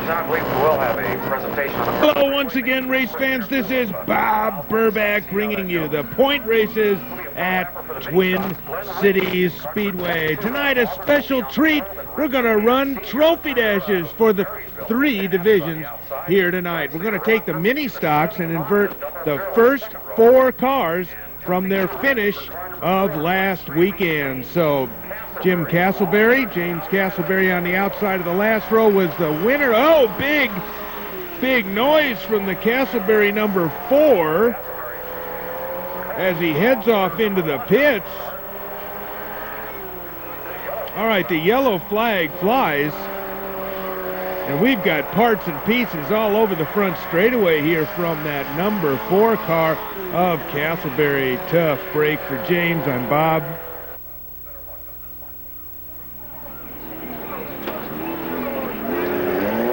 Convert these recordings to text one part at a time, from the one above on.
I believe we will have a presentation. Hello once again, race fans. This is Bob Burback bringing you the point races at Twin Cities Speedway. Tonight, a special treat. We're going to run trophy dashes for the 3 divisions here tonight. We're going to take the mini stocks and invert the first 4 cars from their finish of last weekend. So James Castleberry on the outside of the last row was the winner. Oh, big noise from the Castleberry number 4 as he heads off into the pits. All right, the yellow flag flies, and we've got parts and pieces all over the front straightaway here from that number 4 car of Castleberry. Tough break for James on Bob.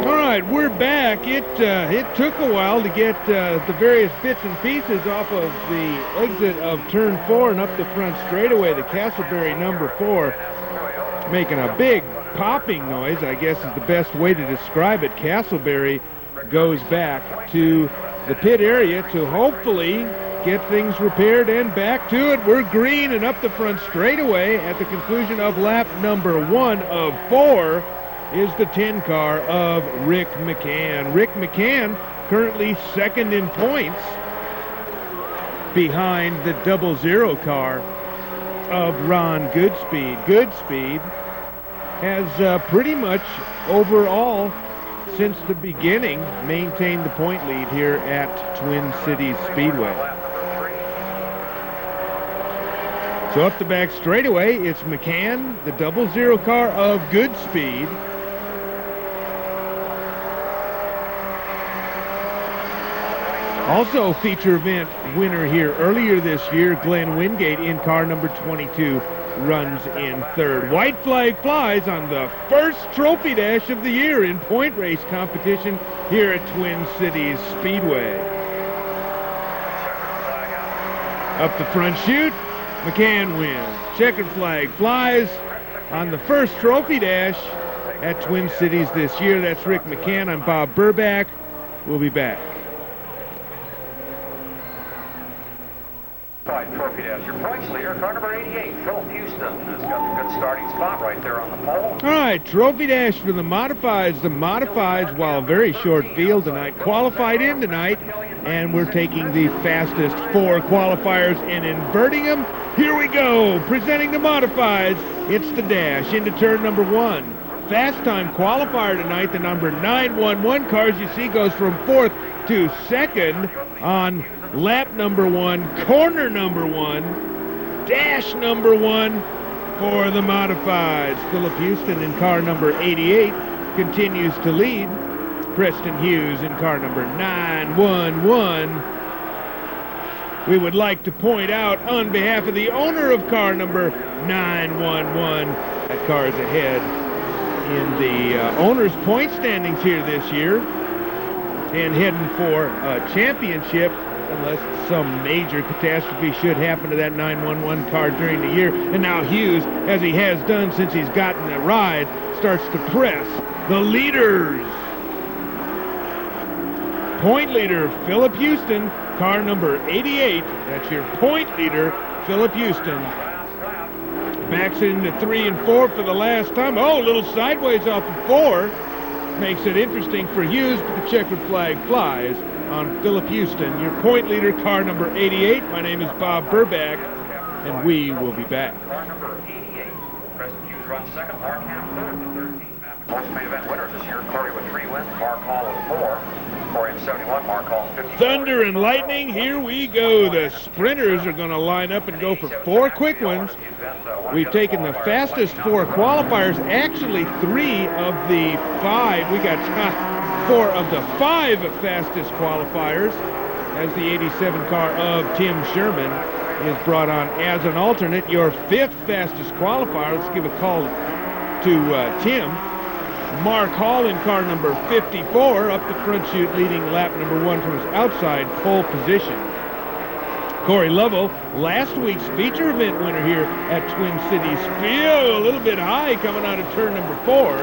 All right, we're back. It took a while to get the various bits and pieces off of the exit of turn 4 and up the front straightaway. The Castleberry number 4 making a big popping noise, I guess is the best way to describe it. Castleberry goes back to the pit area to hopefully get things repaired and back to it. We're green and up the front straightaway at the conclusion of lap number 1 of 4 is the 10 car of Rick McCann. Rick McCann currently second in points behind the 00 car of Ron Goodspeed. Goodspeed has pretty much overall since the beginning maintained the point lead here at Twin Cities Speedway. So up the back straightaway, it's McCann, the 00 car of Goodspeed. Also feature event winner here earlier this year, Glenn Wingate in car number 22 runs in 3rd. White flag flies on the first trophy dash of the year in point race competition here at Twin Cities Speedway. Up the front chute, McCann wins. Checkered flag flies on the first trophy dash at Twin Cities this year. That's Rick McCann. I'm Bob Burback. We'll be back. Trophy dash. Your points leader, car number 88, Phil Houston, has got a good starting spot right there on the pole. All right, trophy dash for the modifieds. The modifieds, while very short field tonight, qualified in tonight, and we're taking the fastest 4 qualifiers and inverting them. Here we go, presenting the modifieds. It's the dash into turn number 1. Fast time qualifier tonight, the number 911 car, as you see, goes from 4th to 2nd on lap number 1, corner number 1, dash number 1 for the modifieds. Philip Houston in car number 88 continues to lead. Preston Hughes in car number 911. We would like to point out on behalf of the owner of car number 911, that car is ahead in the owner's point standings here this year and heading for a championship unless some major catastrophe should happen to that 911 car during the year. And now Hughes, as he has done since he's gotten the ride, starts to press the leaders. Point leader, Philip Houston, car number 88. That's your point leader, Philip Houston. Backs into 3 and 4 for the last time. Oh, a little sideways off of 4. Makes it interesting for Hughes, but the checkered flag flies on Philip Houston, your point leader, car number 88. My name is Bob Burback, and we will be back. Car number 88, Preston Hughes runs 2nd, Mark Ham 3rd, 13. Most main event winners this year, Corey with 3 wins, Mark Hall with 4. Corey in 71, Mark Hall 54. Thunder and lightning, here we go. The sprinters are going to line up and go for 4 quick ones. We've taken the fastest 4 qualifiers, actually 3 of the 5. We got 4 of the 5 fastest qualifiers as the 87 car of Tim Sherman is brought on as an alternate. Your 5th fastest qualifier, let's give a call to Tim. Mark Hall in car number 54, up the front chute, leading lap number 1 from his outside pole position. Corey Lovell, last week's feature event winner here at Twin Cities Speedway, a little bit high coming out of turn number 4.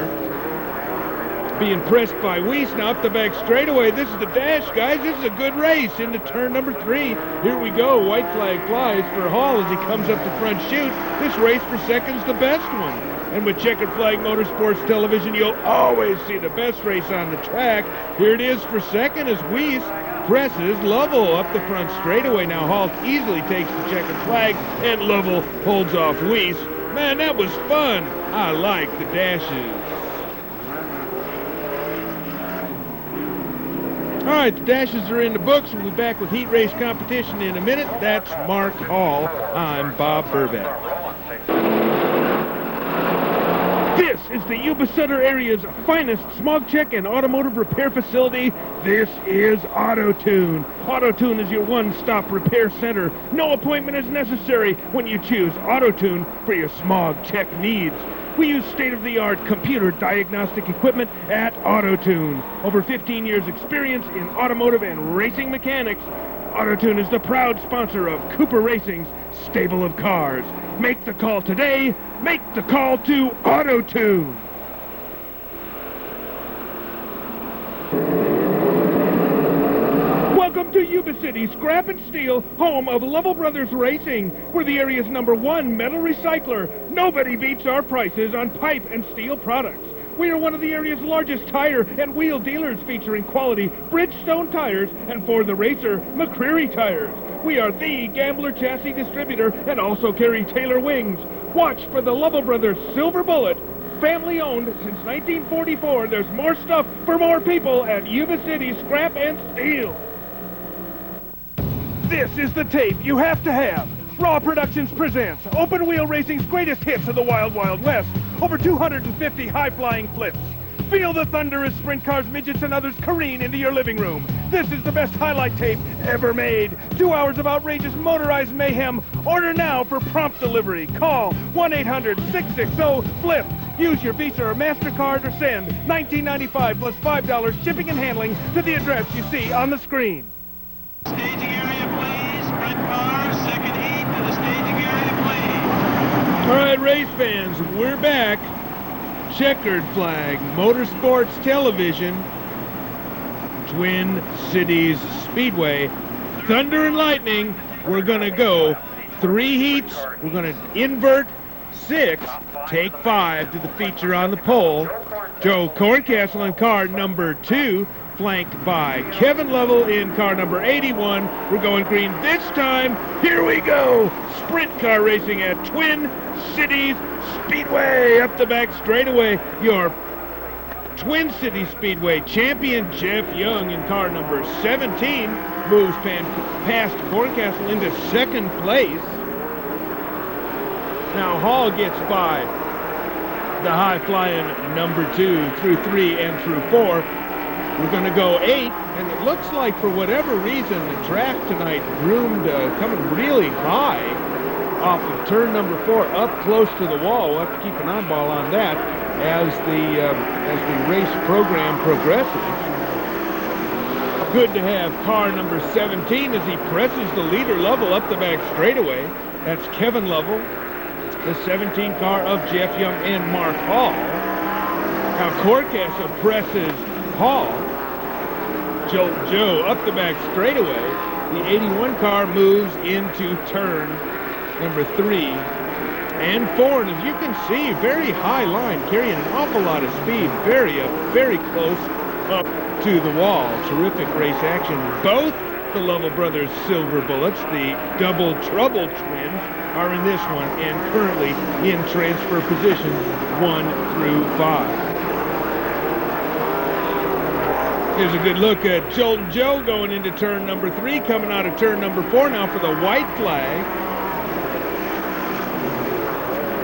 Being pressed by Weiss now up the back straightaway. This is the dash, guys. This is a good race into turn number 3. Here we go. White flag flies for Hall as he comes up the front chute. This race for second's the best one. And with Checkered Flag Motorsports Television, you'll always see the best race on the track. Here it is for second as Weiss presses Lovell up the front straightaway. Now Hall easily takes the checkered flag, and Lovell holds off Weiss. Man, that was fun. I like the dashes. All right, the dashes are in the books. We'll be back with heat race competition in a minute. That's Mark Hall. I'm Bob Burbeck. This is the Yuba Sutter area's finest smog check and automotive repair facility. This is AutoTune. AutoTune is your one-stop repair center. No appointment is necessary when you choose AutoTune for your smog check needs. We use state-of-the-art computer diagnostic equipment at AutoTune. Over 15 years experience in automotive and racing mechanics. AutoTune is the proud sponsor of Cooper Racing's stable of cars. Make the call today. Make the call to AutoTune. Welcome to Yuba City, Scrap and Steel, home of Lovell Brothers Racing. We're the area's #1 metal recycler. Nobody beats our prices on pipe and steel products. We are one of the area's largest tire and wheel dealers, featuring quality Bridgestone tires and for the racer, McCreary tires. We are the Gambler chassis distributor and also carry Taylor wings. Watch for the Lovell Brothers Silver Bullet. Family owned since 1944. There's more stuff for more people at Yuba City Scrap and Steel. This is the tape you have to have. Raw Productions presents Open Wheel Racing's greatest hits of the Wild Wild West. Over 250 high-flying flips. Feel the thunder as sprint cars, midgets, and others careen into your living room. This is the best highlight tape ever made. 2 hours of outrageous motorized mayhem. Order now for prompt delivery. Call 1-800-660-FLIP. Use your Visa or MasterCard or send $19.95 plus $5 shipping and handling to the address you see on the screen. Staging area, please. Sprint cars, second heat to the staging area, please. All right, race fans, we're back. Checkered Flag Motorsports Television, Twin Cities Speedway, Thunder and Lightning. We're going to go 3 heats. We're going to invert 6, take 5 to the feature on the pole. Joe Corncastle in car number 2, flanked by Kevin Lovell in car number 81. We're going green this time. Here we go. Sprint car racing at Twin Cities Speedway. Up the back straightaway, your Twin Cities Speedway champion Jeff Young in car number 17 moves past Corncastle into second place. Now Hall gets by the high-flying number 2 through 3 and through 4. We're going to go 8, and it looks like for whatever reason the track tonight groomed coming really high off of turn number 4 up close to the wall. We'll have to keep an eyeball on that as the race program progresses. Good to have car number 17 as he presses the leader Lovell up the back straightaway. That's Kevin Lovell, the 17 car of Jeff Young and Mark Hall. Now Corncastle presses Hall. Joe up the back straightaway. The 81 car moves into turn number 3 and 4. And as you can see, very high line, carrying an awful lot of speed, very close up to the wall. Terrific race action. Both the Lovell Brothers Silver Bullets, the double trouble twins, are in this one and currently in transfer positions 1 through 5. Here's a good look at Jolton Joe going into turn number 3, coming out of turn number 4 now for the white flag.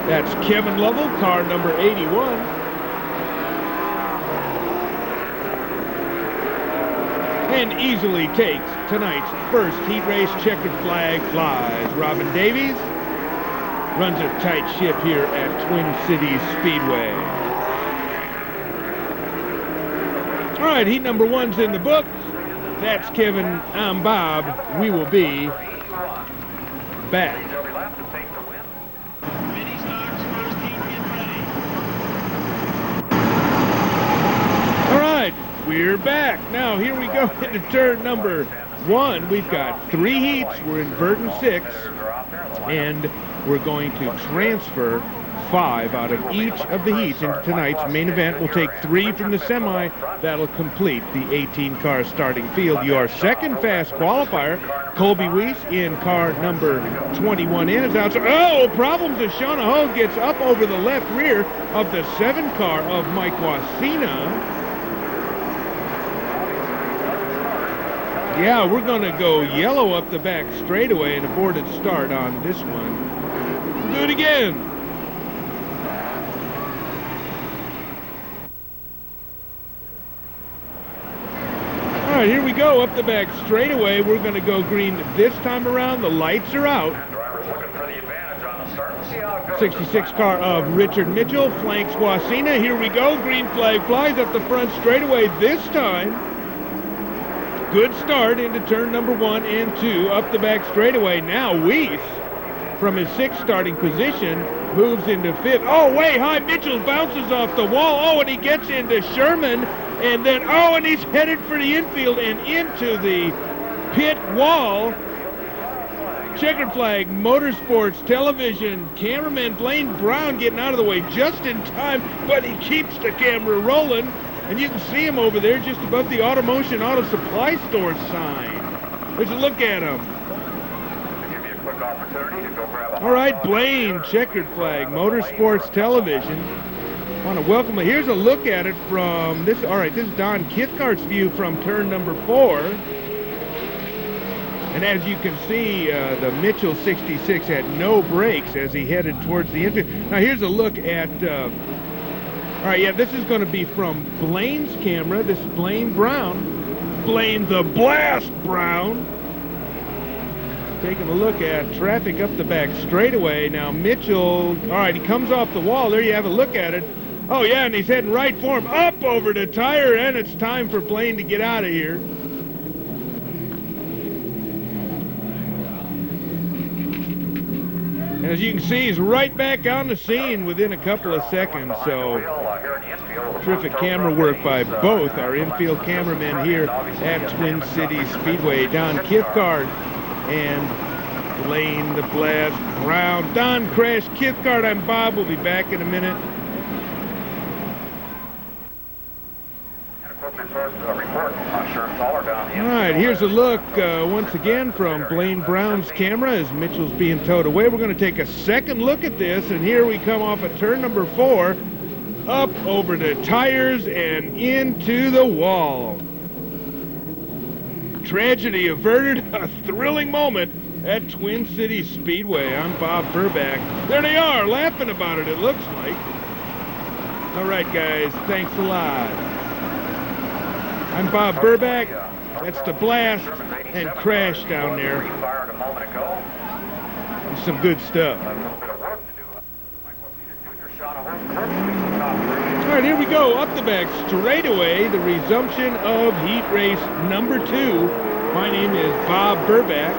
That's Kevin Lovell, car number 81. And easily takes tonight's first heat race. Checkered flag flies. Robin Davies runs a tight ship here at Twin Cities Speedway. All right, heat number 1's in the books. That's Kevin. I'm Bob. We will be back. we're back. Now here we go into turn number 1. We've got 3 heats. We're inverting 6, and we're going to transfer 5 out of each of the heats into tonight's main event. We'll take 3 from the semi. That'll complete the 18-car starting field. Your second fast qualifier, Colby Weiss in car number 21 in, is out. Oh, problems as Shauna Hogue gets up over the left rear of the 7 car of Mike Wasina. Yeah, we're going to go yellow up the back straightaway, and aborted start on this one. Do it again. All right, here we go up the back straightaway. We're going to go green this time around. The lights are out. 66 car of Richard Mitchell flanks Wasina. Here we go. Green flag flies up the front straightaway this time. Good start into turn number 1 and 2 up the back straightaway. Now Weiss, from his 6th starting position, moves into 5th. Oh, way high. Mitchell bounces off the wall. Oh, and he gets into Sherman. And then, oh, and he's headed for the infield and into the pit wall. Checkered flag, Motorsports Television, cameraman Blaine Brown getting out of the way just in time, but he keeps the camera rolling. And you can see him over there just above the Automotion Auto Supply Store sign. Let's look at him. All right, Blaine, checkered flag, Motorsports Television. I want to welcome it. Here's a look at it from this. All right, this is Don Kithcart's view from turn number 4. And as you can see, the Mitchell 66 had no brakes as he headed towards the infield. Now here's a look at. All right, yeah, this is going to be from Blaine's camera. This is Blaine Brown, Blaine the Blast Brown. Taking a look at traffic up the back straightaway. Now Mitchell. All right, he comes off the wall. There you have a look at it. Oh, yeah, and he's heading right for him. Up over the tire, and it's time for Blaine to get out of here. As you can see, he's right back on the scene within a couple of seconds. So, terrific camera work by both our infield cameramen here at Twin Cities Speedway. Don Kithcart and Blaine the Blast Brown. Don Crash Kithcart, I'm Bob. We'll be back in a minute. All right, here's a look once again from Blaine Brown's camera as Mitchell's being towed away. We're going to take a second look at this, and here we come off of turn number 4, up over the tires and into the wall. Tragedy averted, a thrilling moment at Twin Cities Speedway. I'm Bob Burback. There they are, laughing about it, it looks like. All right, guys, thanks a lot. I'm Bob Burback. That's the Blast and Crash down there. And some good stuff. All right, here we go. Up the back straightaway, the resumption of heat race number 2. My name is Bob Burback,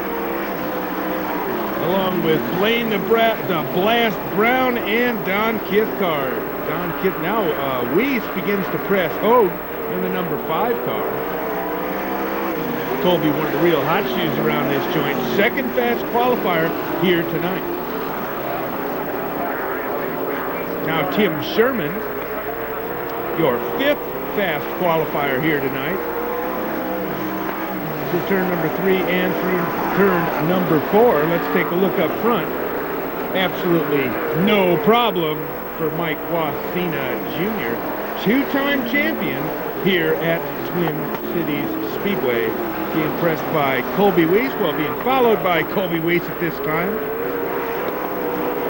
along with Blaine the Blast Brown and Don Kithcart. Now Weiss begins to press Hogue in the number 5 car. Colby, one of the real hot shoes around this joint. Second fast qualifier here tonight. Now Tim Sherman, your 5th fast qualifier here tonight. To turn number 3 and through turn number 4. Let's take a look up front. Absolutely no problem for Mike Wasina Jr., 2-time champion here at Twin Cities Speedway. Being pressed by Colby Weiss, while being followed by Colby Weiss at this time.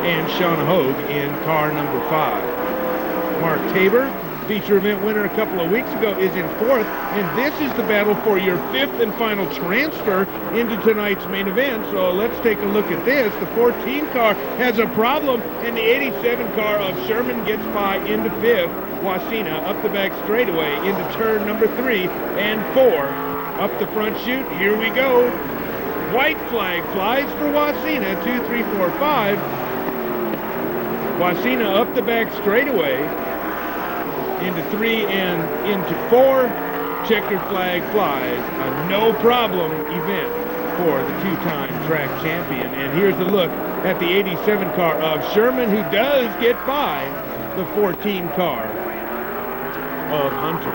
And Shauna Hogue in car number 5. Mark Tabor, feature event winner a couple of weeks ago, is in 4th. And this is the battle for your 5th and final transfer into tonight's main event. So let's take a look at this. The 14 car has a problem, and the 87 car of Sherman gets by into 5th. Wasina up the back straightaway into turn number 3 and 4. Up the front chute, here we go. White flag flies for Wasina, 2, 3, 4, 5. Wasina up the back straightaway into 3 and into 4. checkered flag flies. A no-problem event for the two-time track champion. And here's a look at the 87 car of Sherman, who does get by the 14 car of Hunter.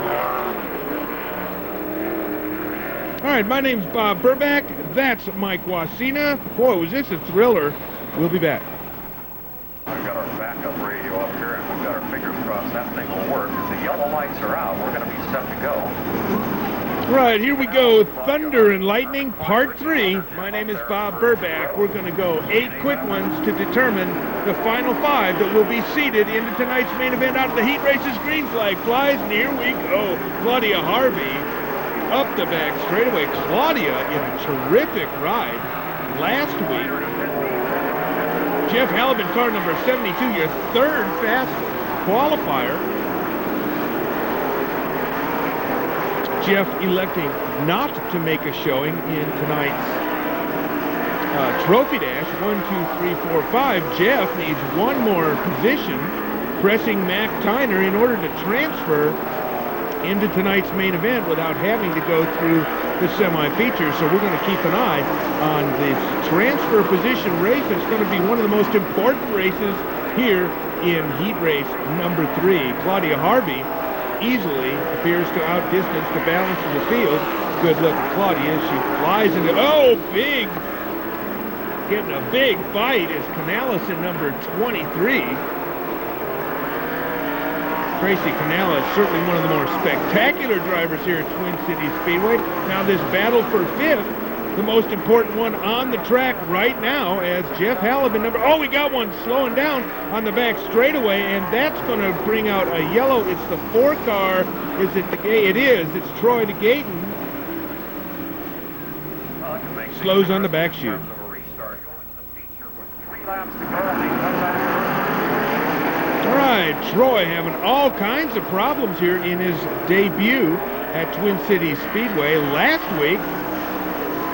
All right, my name's Bob Burback. That's Mike Wasina. Boy, was this a thriller. We'll be back. We've got our backup radio up here, and we've got our fingers crossed that thing will work. If the yellow lights are out, we're going to be set to go. Right, here we go. Thunder and Lightning, Part 3. My name is Bob Burback. We're going to go 8 quick ones to determine the final 5 that will be seeded into tonight's main event out of the heat races. Green flag flies, and here we go. Claudia Harvey up the back straightaway. Claudia in a terrific ride last week. Jeff Halibin, car number 72, your third fastest qualifier. Jeff electing not to make a showing in tonight's trophy dash. 1, 2, 3, 4, 5. Jeff needs one more position, pressing Mac Tyner in order to transfer into tonight's main event without having to go through the semi-feature. So we're going to keep an eye on this transfer position race. It's going to be one of the most important races here in heat race number 3. Claudia Harvey easily appears to outdistance the balance of the field. Good look at Claudia. She flies into, big, getting a big fight is Canales in number 23. Tracy Canales is certainly one of the more spectacular drivers here at Twin Cities Speedway. Now this battle for 5th, the most important one on the track right now, as Jeff Halibin we got one slowing down on the back straightaway, and that's going to bring out a yellow. It's the 4 car. Is it the it is. It's Troy DeGayton. Slows on the back chute. All right, Troy having all kinds of problems here in his debut at Twin Cities Speedway. Last week,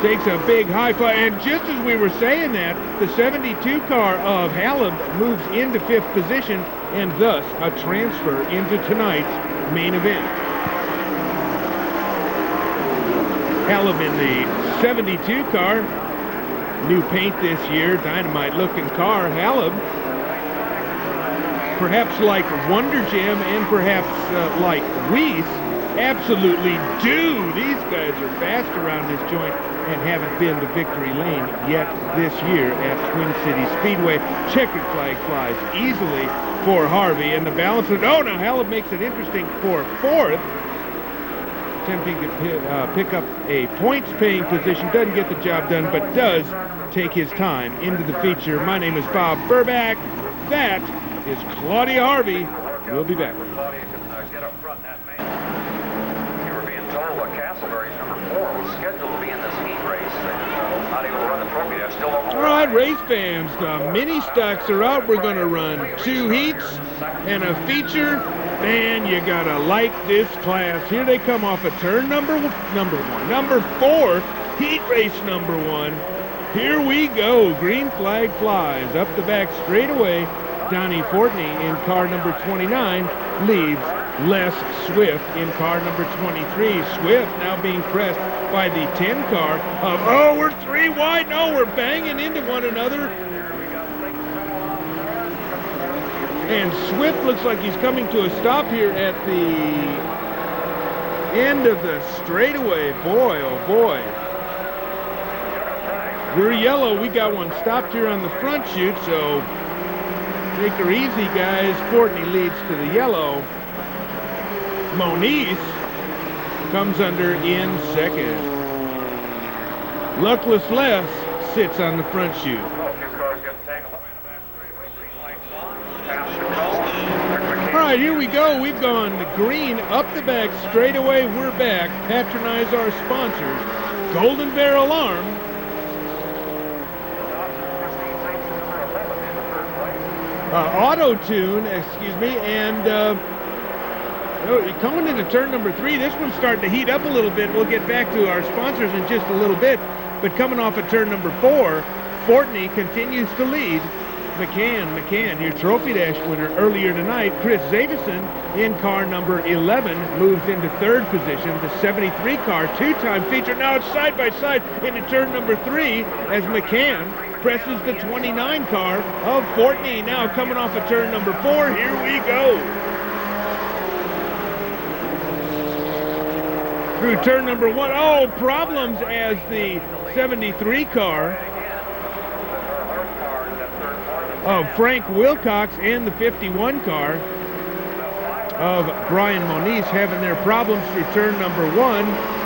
takes a big high fly, and just as we were saying that, the 72 car of Halib moves into 5th position, and thus a transfer into tonight's main event. Halib in the 72 car, new paint this year, dynamite-looking car. Halib, perhaps like Wonder Jam and perhaps like Weiss, absolutely due. These guys are fast around this joint and haven't been to victory lane yet this year at Twin Cities Speedway. Checkered flag flies easily for Harvey, and the balance of, now Halib makes it interesting for 4th. Attempting to pick up a points-paying position. Doesn't get the job done, but does take his time into the feature. My name is Bob Burback. That is Claudia Harvey. We'll be back. Claudia can get up front in that main. You were being told Castleberry's number 4 was scheduled to be in this heat race. Not able to run the trophy. I still don't know. All right, race fans, the mini stocks are out. We're going to run 2 heats and a feature. Man, you got to like this class. Here they come off of turn number 1. Number 4, heat race number 1. Here we go. Green flag flies up the back straightaway. Donnie Fortney in car number 29 leads Les Swift in car number 23. Swift now being pressed by the 10 car of, we're 3 wide. No, we're banging into one another. And Swift looks like he's coming to a stop here at the end of the straightaway. Boy, oh boy. We're yellow. We got one stopped here on the front chute, so take her easy, guys. Fortney leads to the yellow. Moniz comes under in 2nd. Luckless Les sits on the front chute. All right, here we go. We've gone green up the back straightaway. We're back. Patronize our sponsors. Golden Bear Alarm. Auto-Tune, excuse me, and coming into turn number 3, this one's starting to heat up a little bit. We'll get back to our sponsors in just a little bit, but coming off of turn number 4, Fortney continues to lead McCann, your Trophy Dash winner earlier tonight. Chris Zavison in car number 11 moves into third position. The 73 car, two-time feature. Now it's side by side into turn number 3 as McCann presses the 29 car of Fortney. Now coming off of turn number 4. Here we go. Through turn number 1. Oh, problems as the 73 car of Frank Wilcox and the 51 car of Brian Moniz having their problems through turn number 1.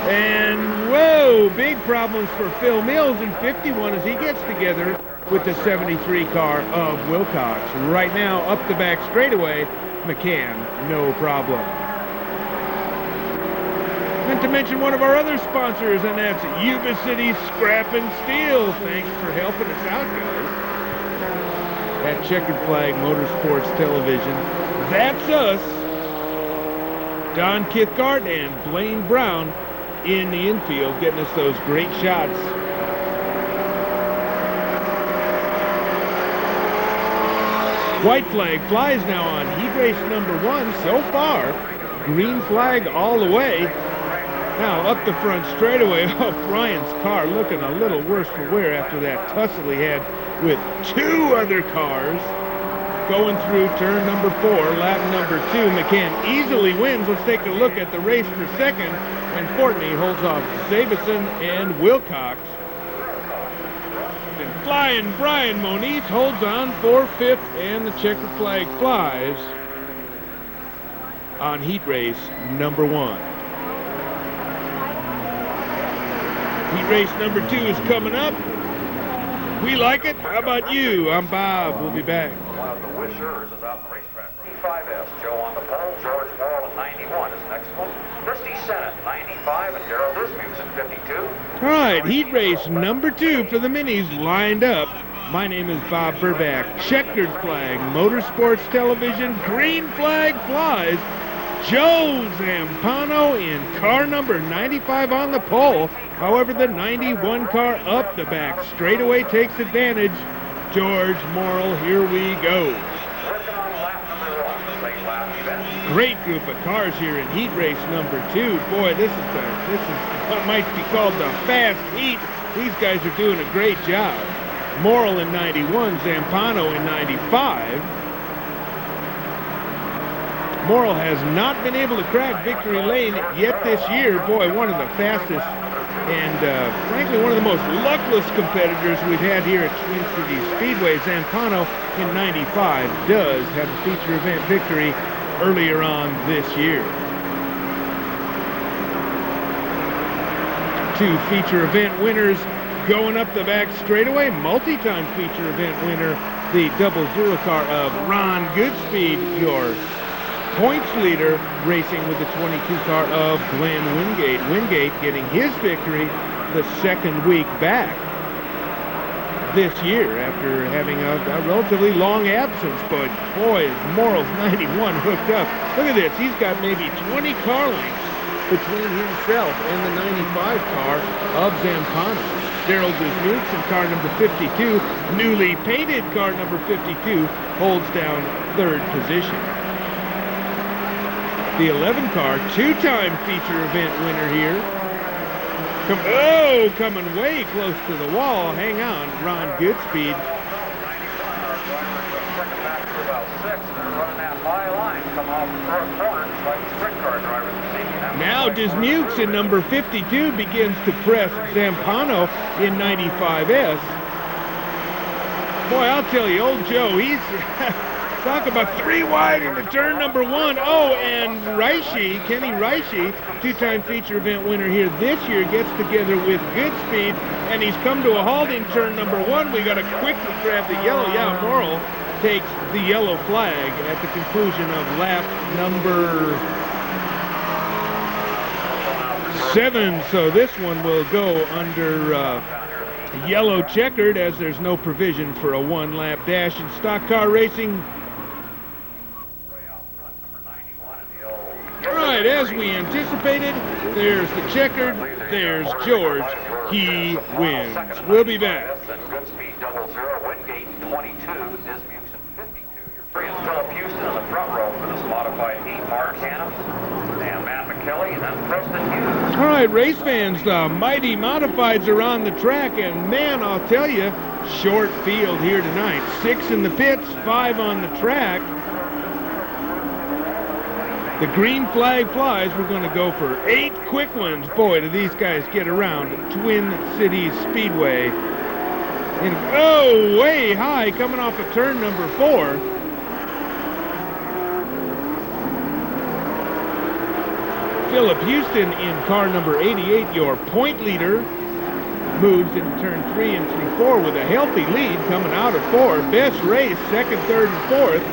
And whoa, big problems for Phil Mills in 51 as he gets together with the 73 car of Wilcox. Right now, up the back straightaway, McCann, no problem. And to mention one of our other sponsors, and that's Yuba City Scrap and Steel. Thanks for helping us out, guys. At Checkered Flag Motorsports Television. That's us. Don Kithcart and Blaine Brown in the infield getting us those great shots. White flag flies now on heat race number 1 so far. Green flag all the way. Now up the front straightaway. Oh, Brian's car looking a little worse for wear after that tussle he had with 2 other cars. Going through turn number 4, lap number 2. McCann easily wins. Let's take a look at the race for second. And Fortney holds off Zavison and Wilcox. And flying Brian Moniz holds on for 5th, and the checkered flag flies on heat race number 1. Heat race number 2 is coming up. We like it. How about you? I'm Bob. We'll be back. One of the wishers is out in the racetrack. 5S, Joe on the pole. George Morrill at 91 is next one. Christy Sennett, 95, and Darrell Dismukes at 52. All right, heat race number 2 for the minis lined up. My name is Bob Burback. Checkered Flag Motorsports Television. Green flag flies. Joe Zampano in car number 95 on the pole. However, the 91 car up the back straightaway takes advantage. George Morrill, here we go. Great group of cars here in heat race number 2. Boy, this is what might be called the fast heat. These guys are doing a great job. Morrill in 91, Zampano in 95. Morrill has not been able to crack victory lane yet this year. Boy, one of the fastest and frankly one of the most luckless competitors we've had here at Twin Cities Speedway. Zampano in 95 does have a feature event victory earlier on this year. 2 feature event winners going up the back straightaway. Multi-time feature event winner, the 00 car of Ron Goodspeed, your points leader, racing with the 22 car of Glenn Wingate. Wingate getting his victory the second week back this year after having a relatively long absence. But boy, Morrill's 91 hooked up. Look at this. He's got maybe 20 car lengths between himself and the 95 car of Zampano. Darrell Dismukes in car number 52, newly painted car number 52, holds down third position. The 11 car, 2-time feature event winner here. Coming way close to the wall. Hang on, Ron Goodspeed. Now Dismukes in number 52 begins to press Zampano in 95S. Boy, I'll tell you, old Joe, he's... Talk about 3 wide into turn number 1. Oh, and Reishi, Kenny Reishi, 2-time feature event winner here this year, gets together with Goodspeed, and he's come to a halt in turn number 1. We got to quickly grab the yellow. Yeah, Morrill takes the yellow flag at the conclusion of lap number 7. So this one will go under yellow checkered, as there's no provision for a 1-lap dash in stock car racing. All right, as we anticipated, there's the checkered, there's George, he wins. We'll be back. Goodspeed 00, Wingate 22, Dismukes in 52. Your three is Philip Houston in the front row for this modified heat. Mark Canham and Matt McKelly, and then Preston Hughes. All right, race fans, the mighty modifieds are on the track, and man, I'll tell you, short field here tonight. 6 in the pits, 5 on the track. The green flag flies. We're going to go for 8 quick ones. Boy, do these guys get around Twin Cities Speedway. And, oh, way high, coming off of turn number 4. Philip Houston in car number 88, your point leader, moves into turn 3 and through 4 with a healthy lead coming out of 4. Best race, 2nd, 3rd, and 4th.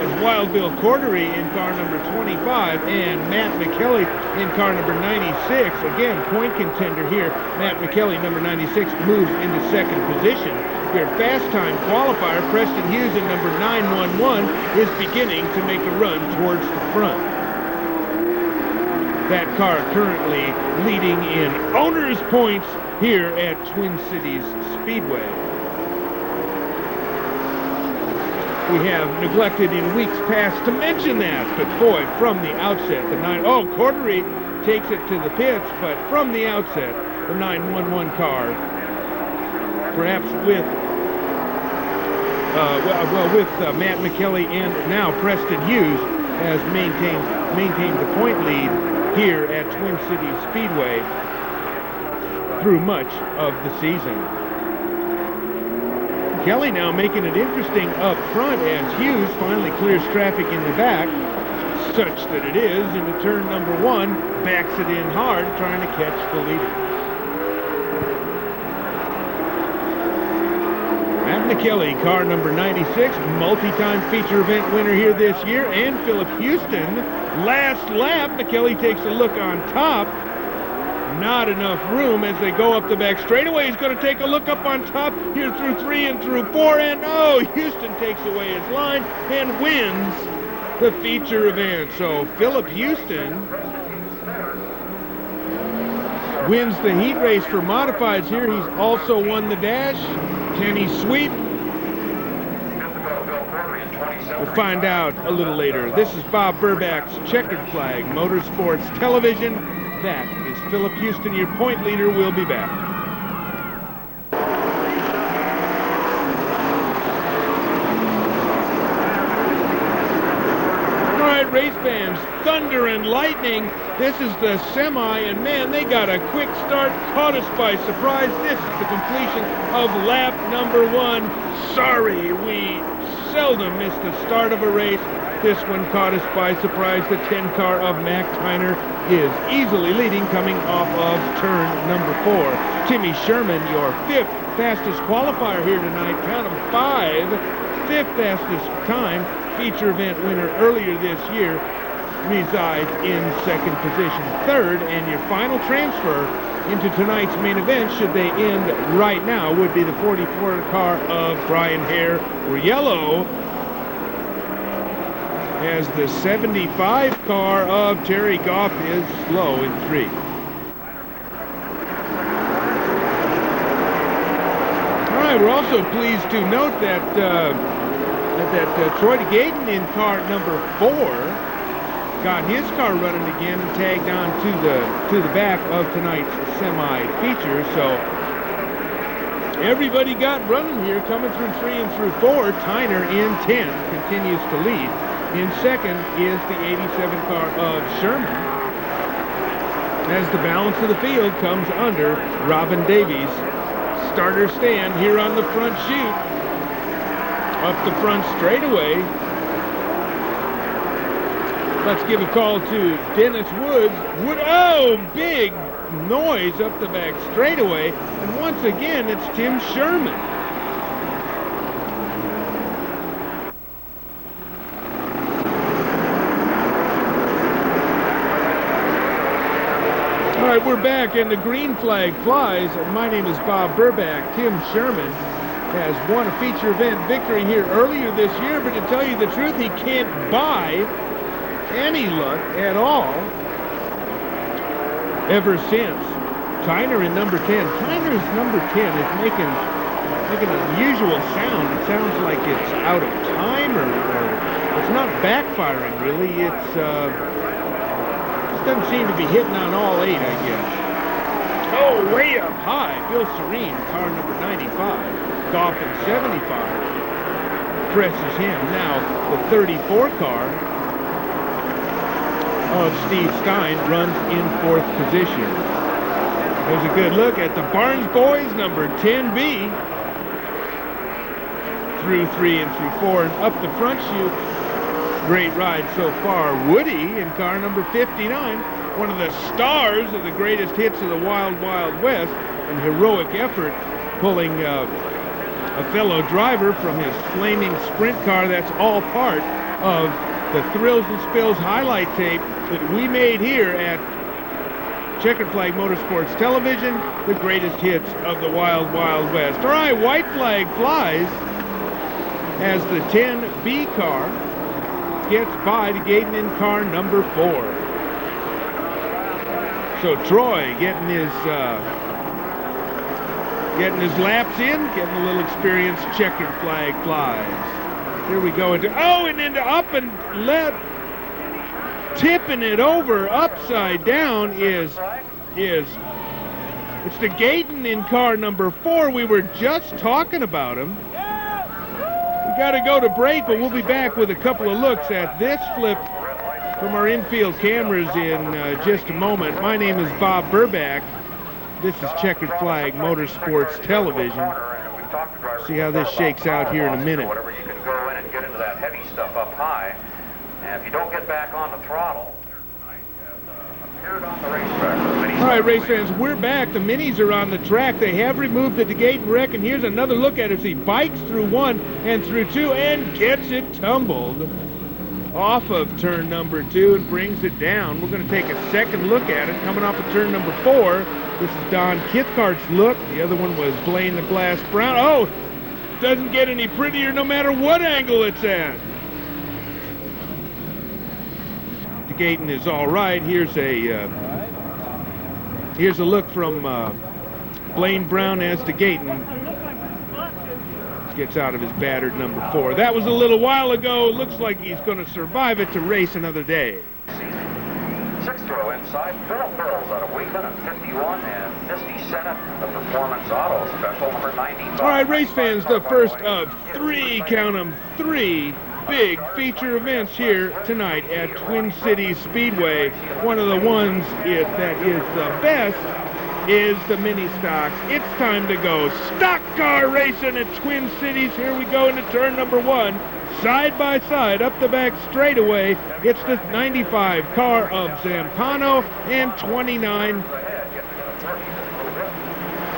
As Wild Bill Cordery in car number 25 and Matt McKelly in car number 96. Again, point contender here. Matt McKelly, number 96, moves into 2nd position. Your fast time qualifier, Preston Hughes in number 911, is beginning to make a run towards the front. That car currently leading in owner's points here at Twin Cities Speedway. We have neglected in weeks past to mention that, but boy, from the outset, Cordery takes it to the pits, but from the outset, the 911 car, perhaps with Matt McKelly and now Preston Hughes, has maintained the point lead here at Twin Cities Speedway through much of the season. Kelly now making it interesting up front as Hughes finally clears traffic in the back, such that it is into turn number 1, backs it in hard, trying to catch the leader. Matt McKelly, car number 96, multi-time feature event winner here this year, and Philip Houston, last lap. McKelly takes a look on top. Not enough room as they go up the back straightaway. He's going to take a look up on top here through 3 and through 4, and Houston takes away his line and wins the feature event. So Philip Houston wins the heat race for modifieds here. He's also won the dash. Can he sweep? We'll find out a little later. This is Bob Burbach's Checkered Flag Motorsports Television. That is Philip Houston, your point leader. Will be back. All right, race fans, thunder and lightning. This is the semi, and man, they got a quick start, caught us by surprise. This is the completion of lap number 1. Sorry, we seldom miss the start of a race. This one caught us by surprise. The 10 car of Mac Tyner is easily leading coming off of turn number 4. Timmy Sherman, your 5th fastest qualifier here tonight. Count them 5. 5th fastest time. Feature event winner earlier this year. Resides in 2nd position. 3rd, and your final transfer into tonight's main event, should they end right now, would be the 44 car of Brian Hare. Yellow, as the 75 car of Terry Goff is slow in 3. All right, we're also pleased to note that Troy DeGayton in car number 4 got his car running again and tagged on to the back of tonight's semi feature. So everybody got running here, coming through 3 and through 4. Tyner in 10 continues to lead. In 2nd is the 87 car of Sherman, as the balance of the field comes under Robin Davies. Starter stand here on the front chute. Up the front straightaway. Let's give a call to Dennis Woods. Big noise up the back straightaway. And once again, it's Tim Sherman. All right, we're back, and the green flag flies. My name is Bob Burbach. Tim Sherman has won a feature event victory here earlier this year, but to tell you the truth, he can't buy any luck at all ever since. Tyner in number 10. Tyner's number 10 is making Like an unusual sound. It sounds like it's out of time, or it's not backfiring really. It's just doesn't seem to be hitting on all 8, I guess. Oh, way up high. Bill Serene, car number 95. Goffin 75 presses him. Now the 34 car of Steve Stein runs in 4th position. There's a good look at the Barnes boys, number 10B. Through 3 and through 4 and up the front chute. Great ride so far. Woody in car number 59, one of the stars of the greatest hits of the Wild Wild West, an heroic effort pulling a fellow driver from his flaming sprint car. That's all part of the Thrills and Spills highlight tape that we made here at Checkered Flag Motorsports Television, the greatest hits of the Wild Wild West. All right, white flag flies as the 10B car gets by to Gaydon in car number 4. So Troy getting his laps in, getting a little experience. Checkered flag flies. Here we go into into up and left, tipping it over upside down is it's the Gaydon in car number 4. We were just talking about him. We got to go to break, but we'll be back with a couple of looks at this flip from our infield cameras in just a moment. My name is Bob Burback. This is Checkered Flag Motorsports Television. See how this shakes out here in a minute. Whatever, you can go in and get into that heavy stuff up high. And if you don't get back on the throttle, appeared on the racetrack. All right, race fans, we're back. The minis are on the track. They have removed the Gaydon wreck, and here's another look at it as he bikes through 1 and through 2 and gets it tumbled off of turn number 2 and brings it down. We're going to take a second look at it coming off of turn number 4. This is Don Kithcart's look. The other one was Blaine the Glass Brown. Oh, doesn't get any prettier no matter what angle it's at. The Gaydon is all right. Here's a look from Blaine Brown as the Gaydon gets out of his battered number 4. That was a little while ago. Looks like he's going to survive it to race another day. 6th row inside, Philip Burrows out of Wheatland at 51, and Misty Sennett, the Performance Auto Special, number 95. All right, race fans, the first of 3, count them, 3 big feature events here tonight at Twin Cities Speedway. One of the ones that is the best is the mini stocks. It's time to go stock car racing at Twin Cities. Here we go into turn number 1. Side by side up the back straightaway. It's the 95 car of Zampano and 29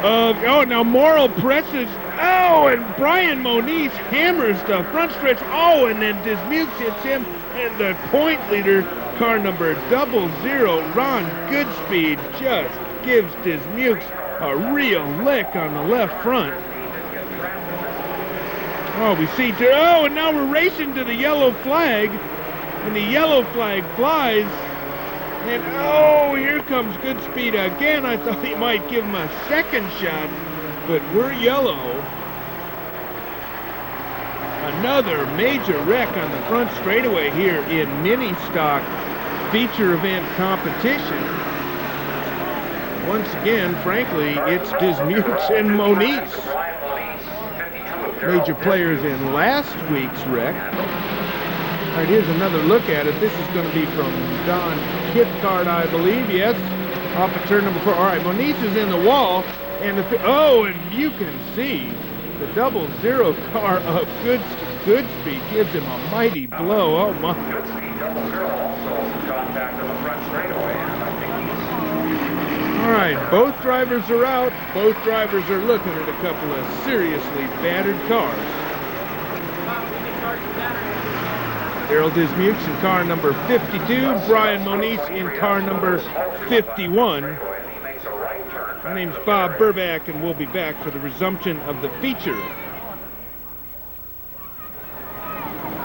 of now Morrill presses. Oh, and Brian Moniz hammers the front stretch. Oh, and then Dismukes hits him, and the point leader, car number 00, Ron Goodspeed, just gives Dismukes a real lick on the left front. Oh, we see, and now we're racing to the yellow flag, and the yellow flag flies, and oh, here comes Goodspeed again. I thought he might give him a second shot, but we're yellow. Another major wreck on the front straightaway here in mini stock feature event competition. Once again, frankly, it's Dismukes and Moniz, major players in last week's wreck. All right, here's another look at it. This is going to be from Don Kithcart, I believe. Yes, off of turn number 4. All right, Moniz is in the wall, and and you can see the 00 car of Goodspeed gives him a mighty blow. Oh my! Goodspeed 00 also contact on the front straightaway, and I think he's. All right, both drivers are out. Both drivers are looking at a couple of seriously battered cars. Daryl Dismukes in car number 52, Brian Moniz in car number 51. My name's Bob Burback, and we'll be back for the resumption of the feature.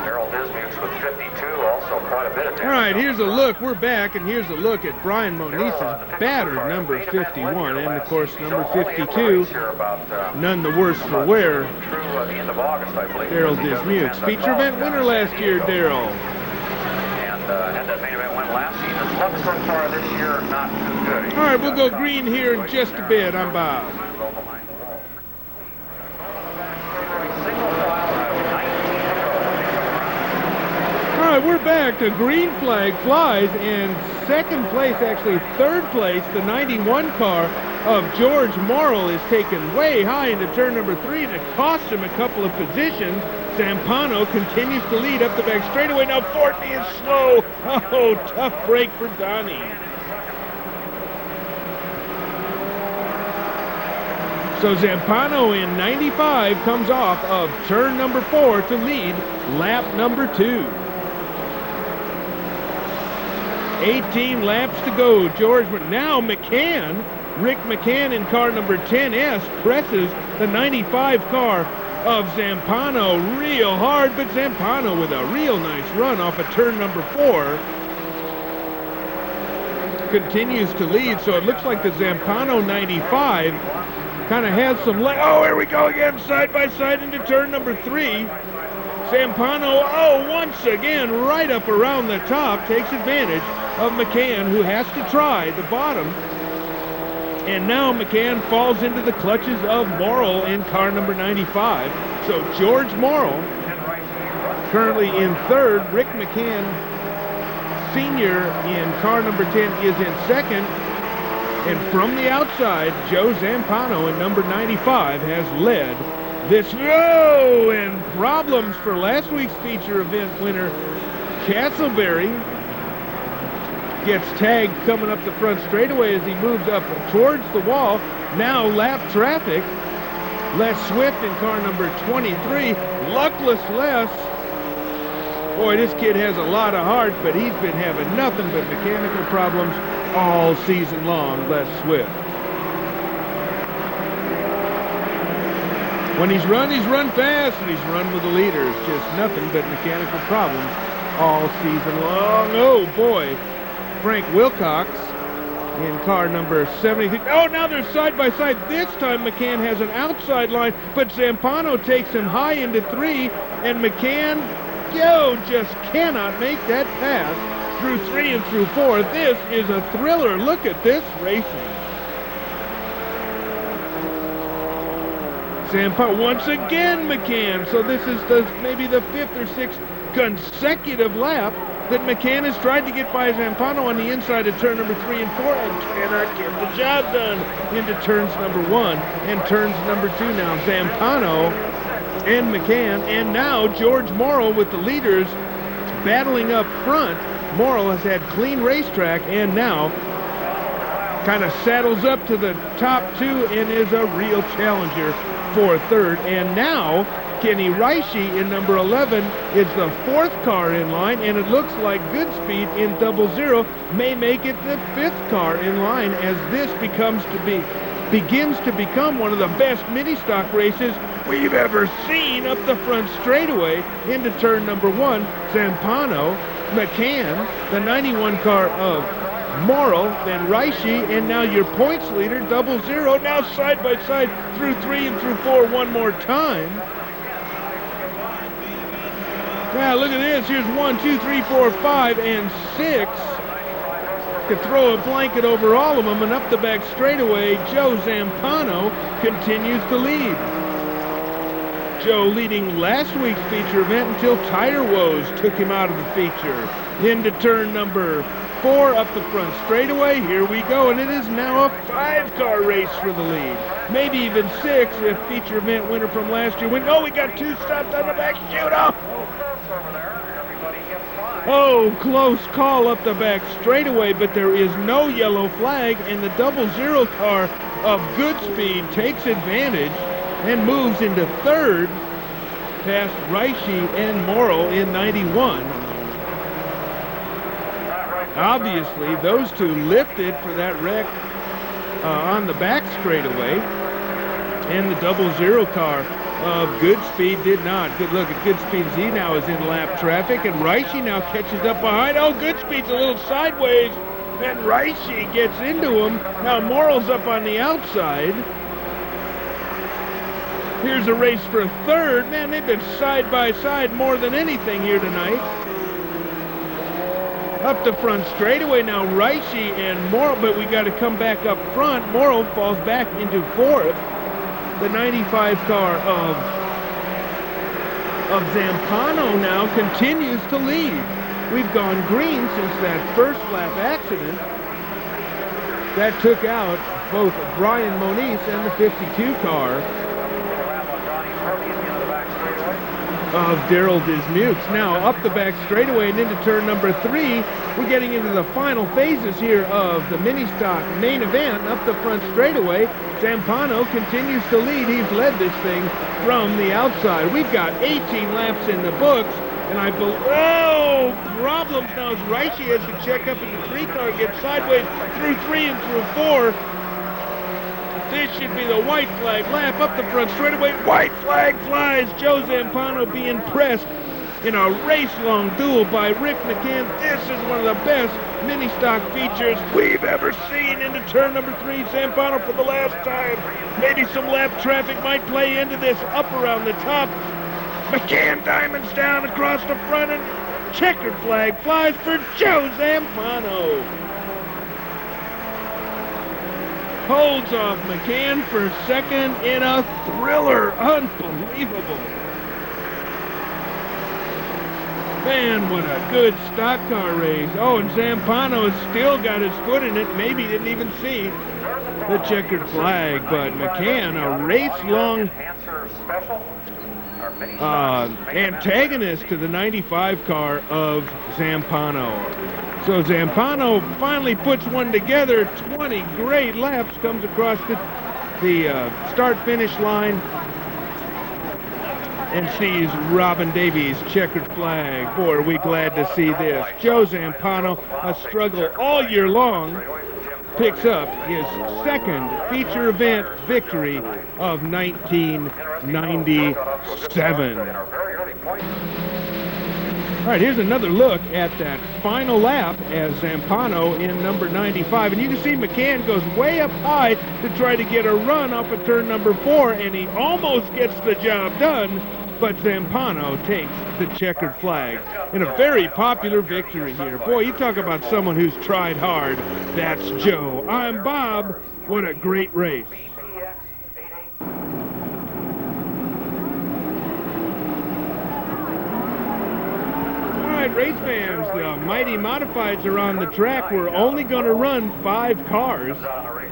Daryl Dismukes with 52, also quite a bit of damage. All right, here's here's a look. We're back, and here's a look at Brian Monize's battered number 51, and of course number 52, none the worse for wear, Daryl Dismukes. Feature event winner last year, Daryl. And had that main event win last season. Luck so far this year, not too good. All right, we'll go green here in just a bit. I'm Bob. All right, we're back. The green flag flies, and second place, actually third place, the 91 car of George Morrill is taken way high into turn number 3, and it cost him a couple of positions. Zampano continues to lead up the back straightaway. Now Fortney is slow. Oh, tough break for Donnie. So Zampano in 95 comes off of turn number 4 to lead lap number 2. 18 laps to go, George, but now McCann, Rick McCann in car number 10S presses the 95 car of Zampano real hard, but Zampano with a real nice run off of turn number 4 continues to lead, so it looks like the Zampano 95 kind of has some oh, here we go again, side by side into turn number 3. Zampano, oh, once again, right up around the top, takes advantage of McCann, who has to try the bottom. And now McCann falls into the clutches of Morrill in car number 95. So George Morrill, currently in third. Rick McCann, senior, in car number 10, is in second. And from the outside, Joe Zampano in number 95 has led this. Oh, and problems for last week's feature event winner, Castleberry. Gets tagged coming up the front straightaway as he moves up towards the wall. Now lap traffic. Les Swift in car number 23. Luckless Les. Boy, this kid has a lot of heart, but he's been having nothing but mechanical problems all season long, Les Swift. When he's run fast, and he's run with the leaders. Just nothing but mechanical problems all season long. Oh, boy. Frank Wilcox in car number 73. Oh, now they're side by side. This time McCann has an outside line, but Zampano takes him high into 3, and McCann, just cannot make that pass through 3 and through 4. This is a thriller. Look at this racing. Zampano, once again McCann. So this is maybe the 5th or 6th consecutive lap that McCann has tried to get by Zampano on the inside of turn number 3 and 4 and cannot get the job done into turns number 1 and turns number 2 now. Zampano and McCann, and now George Morrill with the leaders battling up front. Morrill has had clean racetrack and now kind of saddles up to the top 2 and is a real challenger for third. And now Kenny Reishi in number 11 is the 4th car in line, and it looks like Goodspeed in 00 may make it the 5th car in line as this begins to become one of the best mini stock races we've ever seen up the front straightaway into turn number 1. Zampano, McCann, the 91 car of Morrill, then Reishi, and now your points leader, 00, now side by side through 3 and through 4 one more time. Now look at this, here's 1, 2, 3, 4, 5, and 6. Could throw a blanket over all of them, and up the back straightaway, Joe Zampano continues to lead. Joe leading last week's feature event until tire woes took him out of the feature. Into turn number 4 up the front straightaway. Here we go, and it is now a 5-car race for the lead. Maybe even 6 if feature event winner from last year went. Oh, we got 2 stopped on the back chute. Oh, close call up the back straightaway, but there is no yellow flag, and the 00 car of Goodspeed takes advantage and moves into 3rd past Reishi and Morrill in 91. Obviously, those two lifted for that wreck on the back straightaway, and the 00 car of Goodspeed did not. Good look at Goodspeed as he now is in lap traffic, and Reishi now catches up behind. Oh, Goodspeed's a little sideways, and Reishi gets into him. Now Morrill's up on the outside. Here's a race for third. Man, they've been side by side more than anything here tonight. Up the front straightaway now, Reishi and Morrill, but we got to come back up front. Morrill falls back into fourth. The 95 car of Zampano now continues to lead. We've gone green since that first lap accident. That took out both Brian Moniz and the 52 car of Daryl Dismukes. Now up the back straightaway and into turn number 3. We're getting into the final phases here of the mini stock main event. Up the front straightaway, Zampano continues to lead. He's led this thing from the outside. We've got 18 laps in the books, and I believe, oh, problems now as Reishi has to check up in the 3 car, get sideways through 3 and through 4. This should be the white flag lap. Up the front straightaway, white flag flies. Joe Zampano being pressed in a race-long duel by Rick McCann. This is one of the best mini-stock features we've ever seen. Into turn number 3, Zampano for the last time. Maybe some lap traffic might play into this. Up around the top, McCann diamonds down across the front, and checkered flag flies for Joe Zampano. Holds off McCann for second in a thriller. Unbelievable. Man, what a good stock car race. Oh, and Zampano has still got his foot in it. Maybe didn't even see the checkered flag, but McCann, a race-long antagonist to the 95 car of Zampano. So Zampano finally puts one together. 20 great laps, comes across the start-finish line and sees Robin Davies' checkered flag. Boy, are we glad to see this. Joe Zampano, a struggle all year long, picks up his second feature event victory of 1997. All right, here's another look at that final lap as Zampano in number 95. And you can see McCann goes way up high to try to get a run off of turn number 4, and he almost gets the job done, but Zampano takes the checkered flag in a very popular victory here. Boy, you talk about someone who's tried hard. That's Joe. I'm Bob. What a great race. Race fans, the Mighty Modifieds are on the track. We're only going to run 5 cars,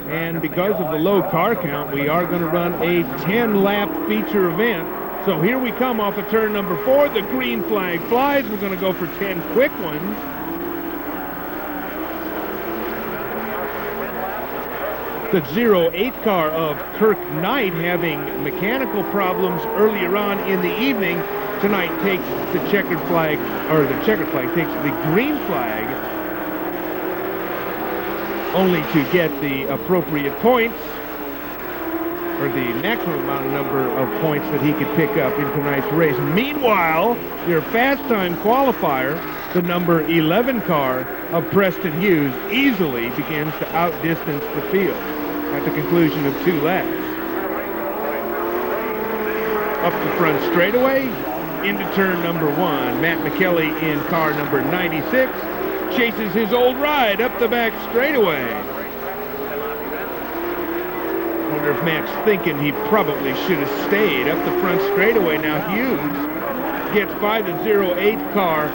and because of the low car count, we are going to run a 10-lap feature event. So here we come off of turn number 4. The green flag flies. We're going to go for 10 quick ones. The 08 car of Kirk Knight, having mechanical problems earlier on in the evening, tonight takes the checkered flag, or the checkered flag takes the green flag, only to get the appropriate points, or the maximum amount of number of points that he could pick up in tonight's race. Meanwhile, your fast time qualifier, the number 11 car of Preston Hughes, easily begins to outdistance the field at the conclusion of 2 laps. Up the front straightaway, into turn number 1. Matt McKelly in car number 96 chases his old ride up the back straightaway. Wonder if Matt's thinking he probably should have stayed up the front straightaway. Now Hughes gets by the 08 car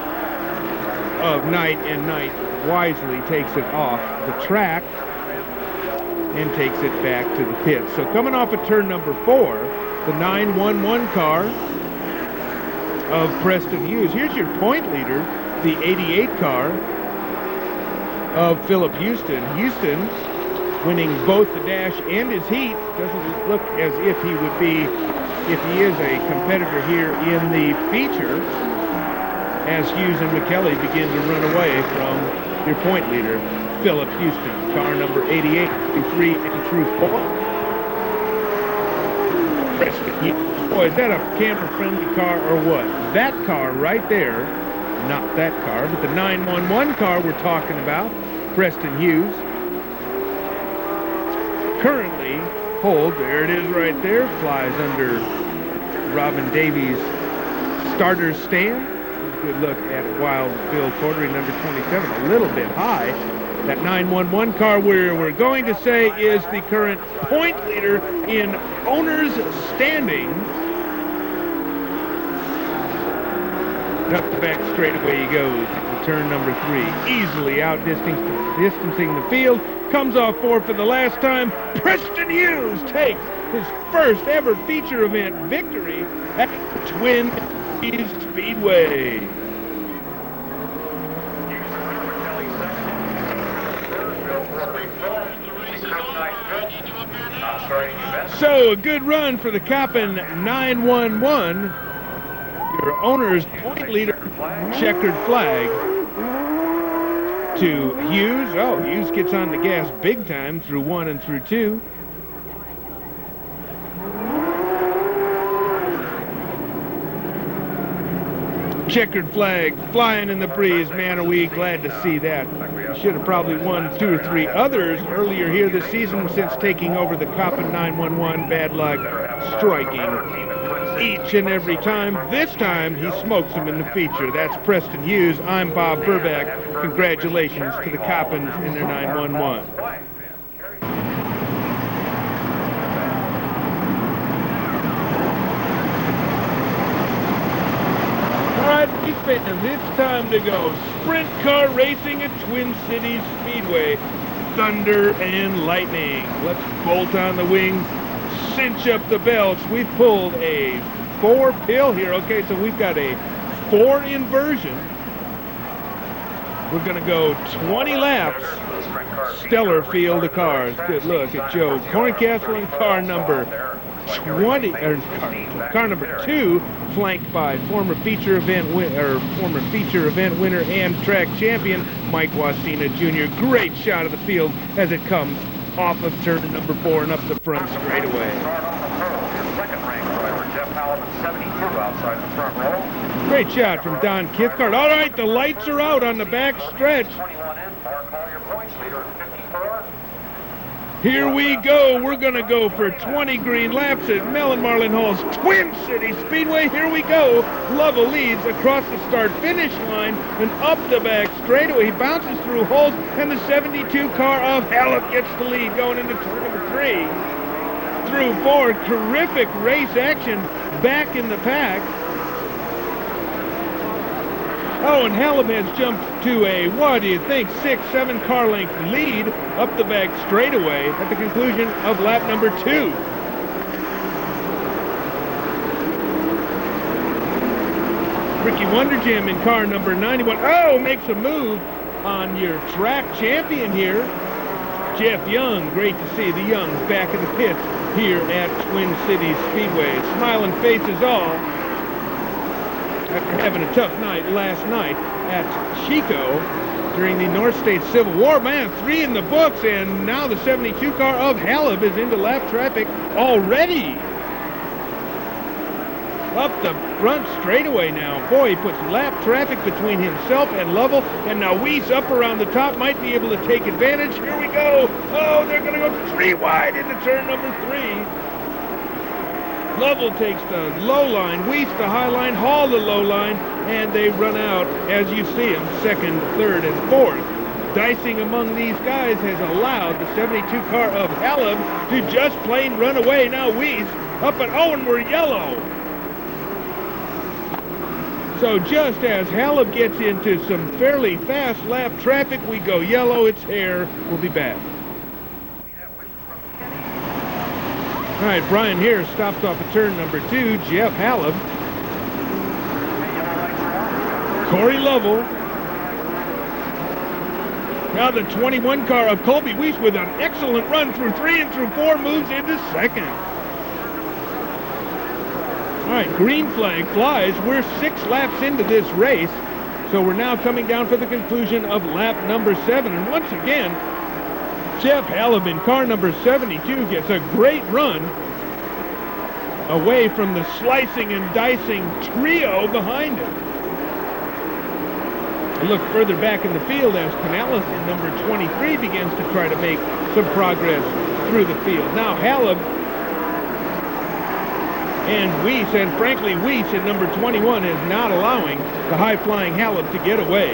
of Knight, and Knight wisely takes it off the track and takes it back to the pit. So coming off of turn number 4, the 911 car of Preston Hughes. Here's your point leader, the 88 car of Philip Houston. Houston winning both the dash and his heat. Doesn't look as if he would be, if he is a competitor here in the feature, as Hughes and McKelly begin to run away from your point leader, Philip Houston. Car number 88 through 3 and through 4. Preston Hughes. Boy, is that a camper-friendly car or what? That car right there, not that car, but the 911 car we're talking about, Preston Hughes. Currently, hold, there it is right there, flies under Robin Davies' starter stand. Good look at Wild Bill Cordery, number 27, a little bit high. That 911 car we're going to say is the current point leader in owners' standings. Up the back straightaway he goes into turn number 3, easily outdistancing the field. Comes off 4 for the last time. Preston Hughes takes his first ever feature event victory at Twin Cities Speedway. So a good run for the Coppin 911. Your owner's point leader, checkered flag to Hughes. Oh, Hughes gets on the gas big time through 1 and through 2. Checkered flag flying in the breeze. Man, are we glad to see that. We should have probably won 2 or 3 others earlier here this season since taking over the Coppin 911. Bad luck striking each and every time. This time he smokes them in the feature. That's Preston Hughes. I'm Bob Burback. Congratulations to the Coppins in their 911. Fans, it's time to go sprint car racing at Twin Cities Speedway. Thunder and lightning. Let's bolt on the wings, cinch up the belts. We've pulled a 4 pill here. Okay, so we've got a 4 inversion. We're going to go 20 laps. Stellar field of cars. Good look at Joe Corncastle in car number 20, or car number 2, flanked by former feature event winner and track champion Mike Wasina Jr. Great shot of the field as it comes off of turn number 4 and up the front straightaway. Great shot from Don Kithcart. All right, the lights are out on the back stretch. Here we go. We're going to go for 20 green laps at Mellon Marlin Hall's Twin Cities Speedway. Here we go. Lovell leads across the start-finish line and up the back straightaway. He bounces through holes, and the 72 car of Halep gets the lead going into turn number 3. Through 4, terrific race action back in the pack. Oh, and Halep has jumped to a, what do you think, 6-7 car length lead up the back straightaway at the conclusion of lap number 2. Ricky Wonderjam in car number 91. Oh, makes a move on your track champion here. Jeff Young, great to see the Youngs back in the pits here at Twin Cities Speedway. Smiling faces all. After having a tough night last night at Chico during the North State Civil War. Man, 3 in the books, and now the 72 car of Halep is into lap traffic already. Up the front straightaway now. Boy, he puts lap traffic between himself and Lovell, and now Weiss up around the top might be able to take advantage. Here we go. Oh, they're going to go 3 wide into turn number 3. Lovell takes the low line, Weiss the high line, Hall the low line, and they run out, as you see them, 2nd, 3rd, and 4th. Dicing among these guys has allowed the 72 car of Halep to just plain run away. Now Weiss up and oh, and we're yellow. So just as Halep gets into some fairly fast lap traffic, we go yellow. It's Hare. We'll be back. All right, Brian Hare stops off at turn number 2. Jeff Halep. Corey Lovell. Now the 21 car of Colby Weiss with an excellent run through 3 and through 4 moves into 2nd. All right, green flag flies. We're 6 laps into this race, so we're now coming down for the conclusion of lap number 7. And once again, Jeff Halep in car number 72 gets a great run away from the slicing and dicing trio behind him. A look further back in the field as Canales in number 23 begins to try to make some progress through the field. Now Halib and Weiss, and frankly Weiss in number 21 is not allowing the high-flying Halib to get away.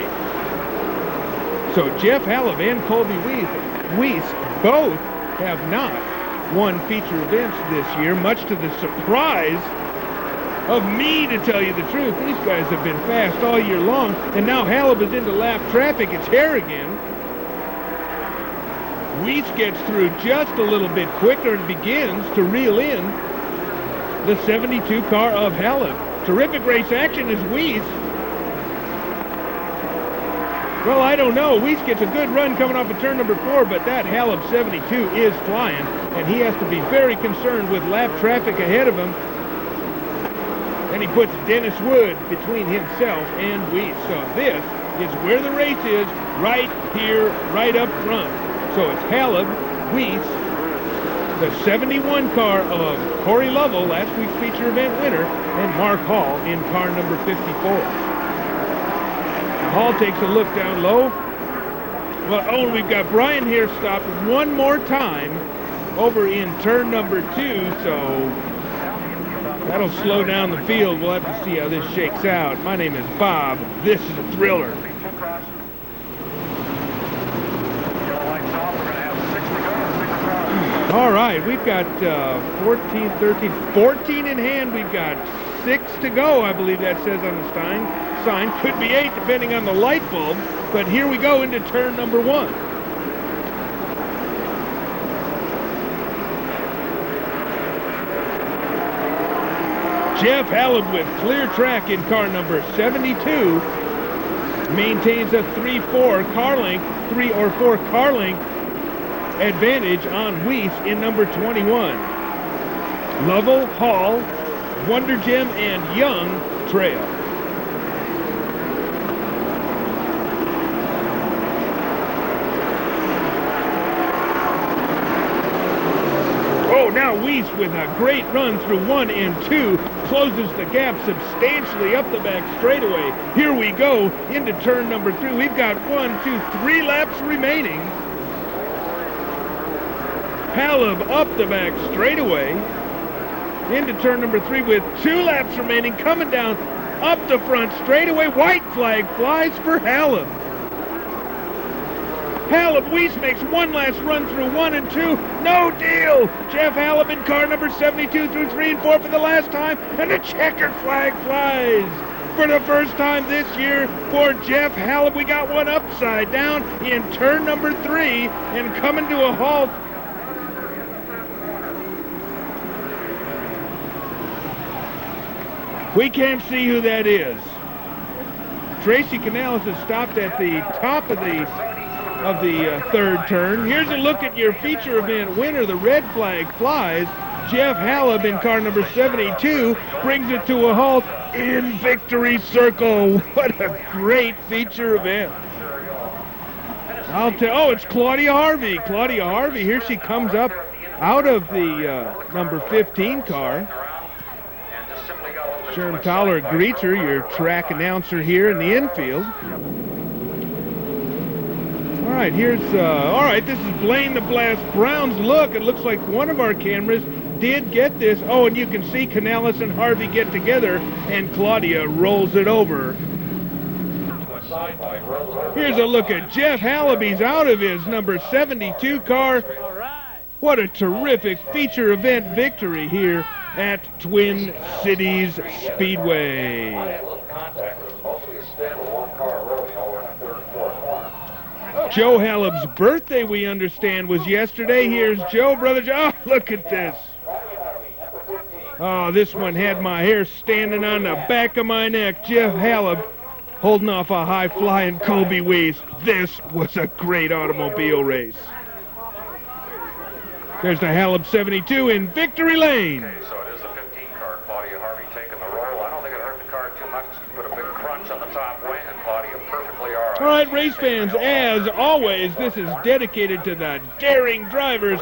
So Jeff Halib and Colby Weiss both have not won feature events this year, much to the surprise of me, to tell you the truth. These guys have been fast all year long, and now Halib is into lap traffic. It's hair again. Weiss gets through just a little bit quicker and begins to reel in the 72 car of Halib. Terrific race action as Weiss. Well, I don't know. Weiss gets a good run coming off of turn number 4, but that Halib 72 is flying, and he has to be very concerned with lap traffic ahead of him. And he puts Dennis Wood between himself and Weiss. So this is where the race is, right here, right up front. So it's Halib, Weiss, the 71 car of Corey Lovell, last week's feature event winner, and Mark Hall in car number 54. Hall takes a look down low. Well, oh, we've got Brian here stopped one more time over in turn number 2, so that'll slow down the field. We'll have to see how this shakes out. My name is Bob. This is a thriller. All right, we've got 14, 13, 14 in hand. We've got 6 to go, I believe that says on the sign. Could be 8 depending on the light bulb, but here we go into turn number 1. Jeff Halib with clear track in car number 72 maintains a 3-4 car length, 3 or 4 car length advantage on Weiss in number 21. Lovell, Hall, Wonder Gem, and Young trail. Oh, now Weiss with a great run through 1 and 2 closes the gap substantially up the back straightaway. Here we go into turn number 3. We've got 1, 2, 3 laps remaining. Halib up the back straightaway into turn number 3 with 2 laps remaining, coming down up the front straightaway. White flag flies for Halib. Halib, Weiss makes one last run through 1 and 2. No deal. Jeff Halib in car number 72 through 3 and 4 for the last time, and the checkered flag flies. For the first time this year for Jeff Halib, we got one upside down in turn number 3 and coming to a halt. We can't see who that is. Tracy Canales has stopped at the top of the third turn. Here's a look at your feature event winner. The red flag flies. Jeff Halib in car number 72 brings it to a halt in victory circle. What a great feature event. Oh, it's Claudia Harvey. Claudia Harvey, here she comes up out of the number 15 car. Sherm Towler greets her, your track announcer here in the infield. All right, this is Blaine the Blast Brown's look. It looks like one of our cameras did get this. Oh, and you can see Canales and Harvey get together, and Claudia rolls it over. Here's a look at Jeff Halib. He's out of his number 72 car. What a terrific feature event victory here at Twin Cities Speedway. Joe Halib's birthday, we understand, was yesterday. Here's Joe, brother Joe. Oh, look at this. Oh, this one had my hair standing on the back of my neck. Jeff Halib holding off a high-flying Colby Weiss. This was a great automobile race. There's the Halib 72 in victory lane. Okay, so it is the 15 car. Claudia Harvey taking the roll. I don't think it hurt the car too much. Put a big crunch on the top wing, and Claudia perfectly all right. All right, race fans, as always, this is dedicated to the daring drivers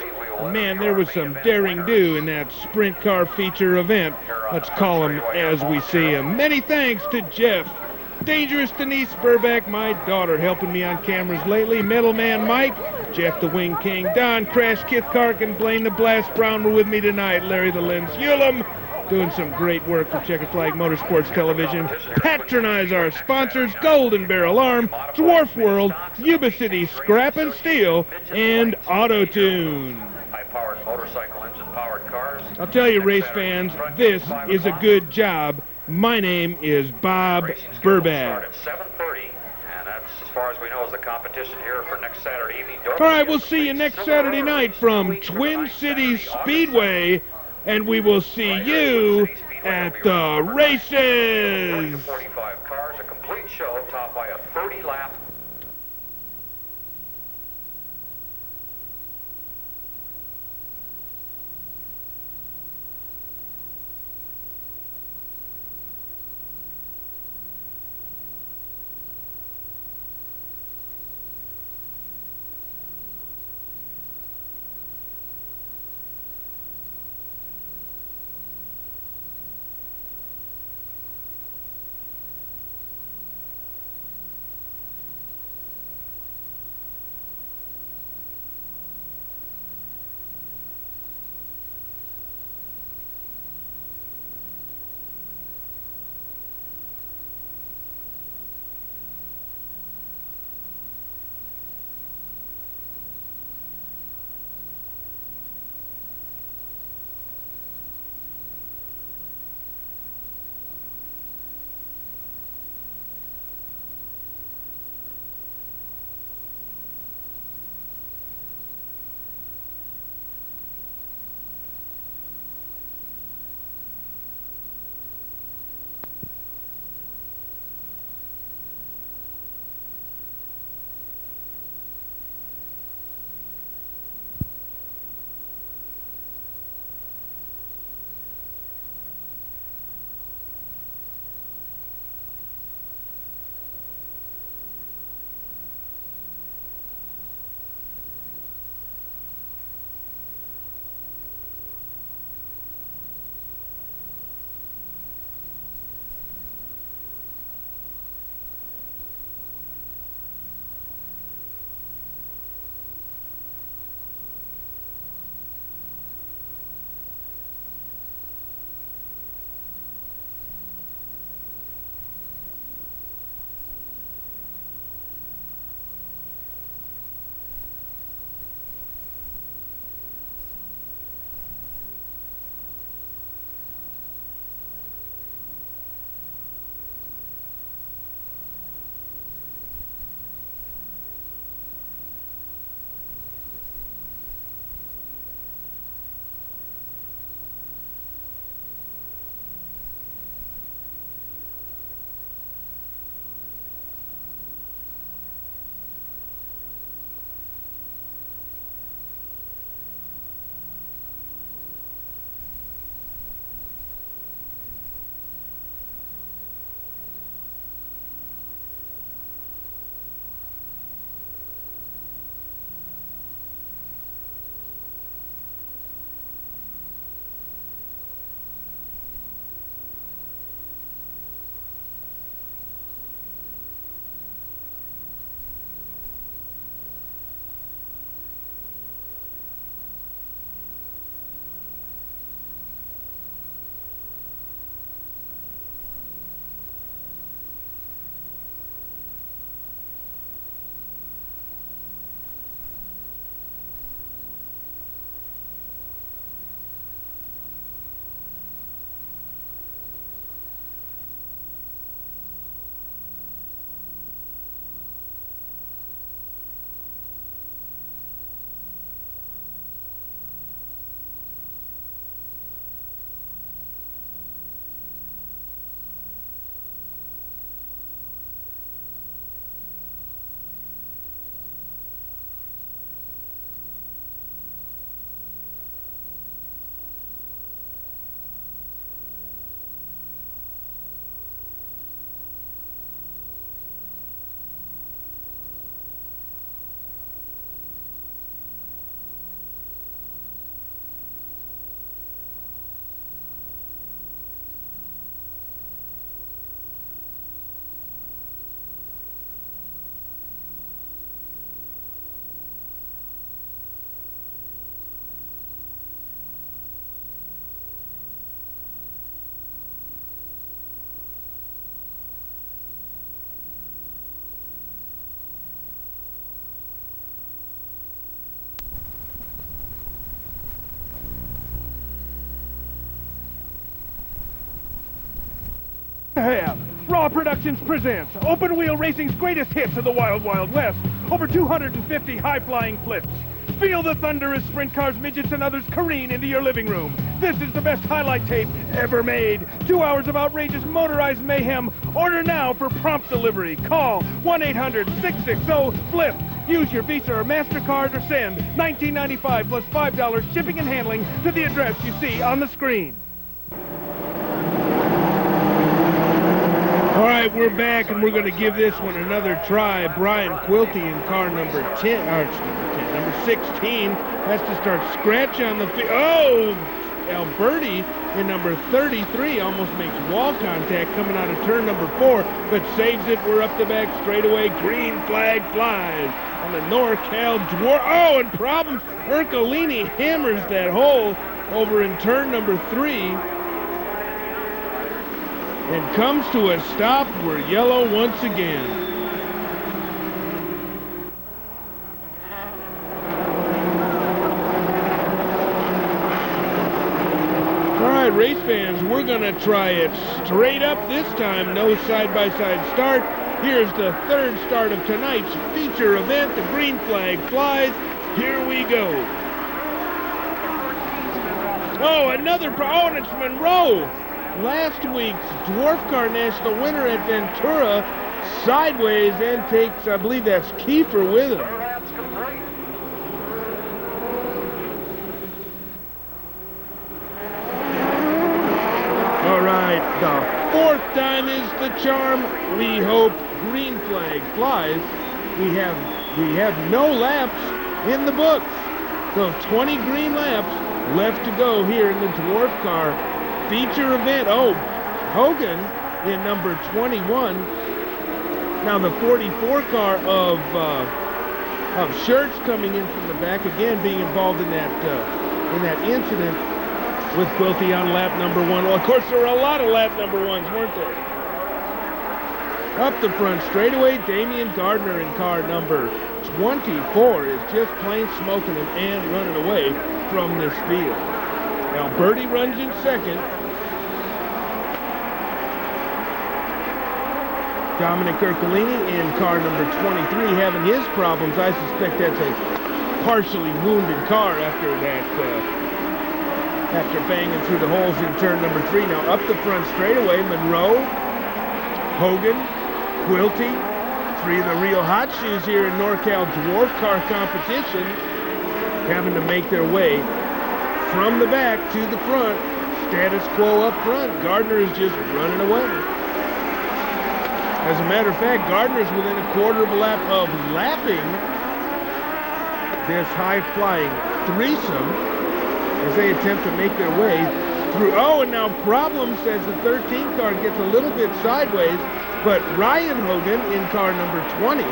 Man, there was some daring do in that sprint car feature event. Let's call them as we see them. Many thanks to Jeff. Dangerous Denise Burback, my daughter, helping me on cameras lately. Middleman Mike, Jeff the Wing King, Don Crash Kithkark, and Blaine the Blast Brown were with me tonight. Larry the Lens Ulam, doing some great work for Checkered Flag Motorsports Television. Patronize our sponsors, Golden Barrel Arm, Dwarf World, Yuba City Scrap and Steel, and Auto-Tune. High-powered motorcycle engine-powered cars. I'll tell you, race fans, this is a good job. My name is Bob Burback. At 7:30, and that's as far as we know is the competition here for next Saturday evening. All right, we'll see you next Saturday night from Twin Cities Speedway, and we will see you at the races. 45 cars, a complete show topped by a 30-lap have. Raw Productions presents Open Wheel Racing's greatest hits of the Wild Wild West. Over 250 high-flying flips. Feel the thunder as sprint cars, midgets, and others careen into your living room. This is the best highlight tape ever made. 2 hours of outrageous motorized mayhem. Order now for prompt delivery. Call 1-800-660-FLIP. Use your Visa or MasterCard or send $19.95 plus $5 shipping and handling to the address you see on the screen. All right, we're back, and we're going to give this one another try. Brian Quilty in car number 16 has to start scratch on the field. Oh, Alberti in number 33 almost makes wall contact coming out of turn number 4, but saves it. We're up the back straightaway. Green flag flies on the NorCal Dwarf. Oh, and problems. Ercolini hammers that hole over in turn number 3. And comes to a stop. We're yellow once again. All right, race fans, we're going to try it straight up this time. No side-by-side start. Here's the third start of tonight's feature event. The green flag flies. Here we go. Oh, another oh, and it's Monroe. Last week's Dwarf Car National winner at Ventura, sideways and takes, I believe that's Kiefer with him. All right, the fourth time is the charm. We hope green flag flies. We have no laps in the books. So 20 green laps left to go here in the Dwarf Car feature event. Oh, Hogan in number 21. Now the 44 car of Shirts coming in from the back again, being involved in that incident with Quilty on lap number 1. Well, of course there were a lot of lap number 1s, weren't there? Up the front straightaway, Damian Gardner in car number 24 is just plain smoking him and running away from this field. Alberti runs in second. Dominic Ercolini in car number 23 having his problems. I suspect that's a partially wounded car after that, after banging through the holes in turn number 3. Now up the front straightaway, Monroe, Hogan, Quilty, 3 of the real hot shoes here in NorCal Dwarf Car competition, having to make their way from the back to the front. Status quo up front. Gardner is just running away. As a matter of fact, Gardner's within a quarter of a lap of lapping this high-flying threesome as they attempt to make their way through. Oh, and now problems as the 13 car gets a little bit sideways, but Ryan Hogan in car number 20.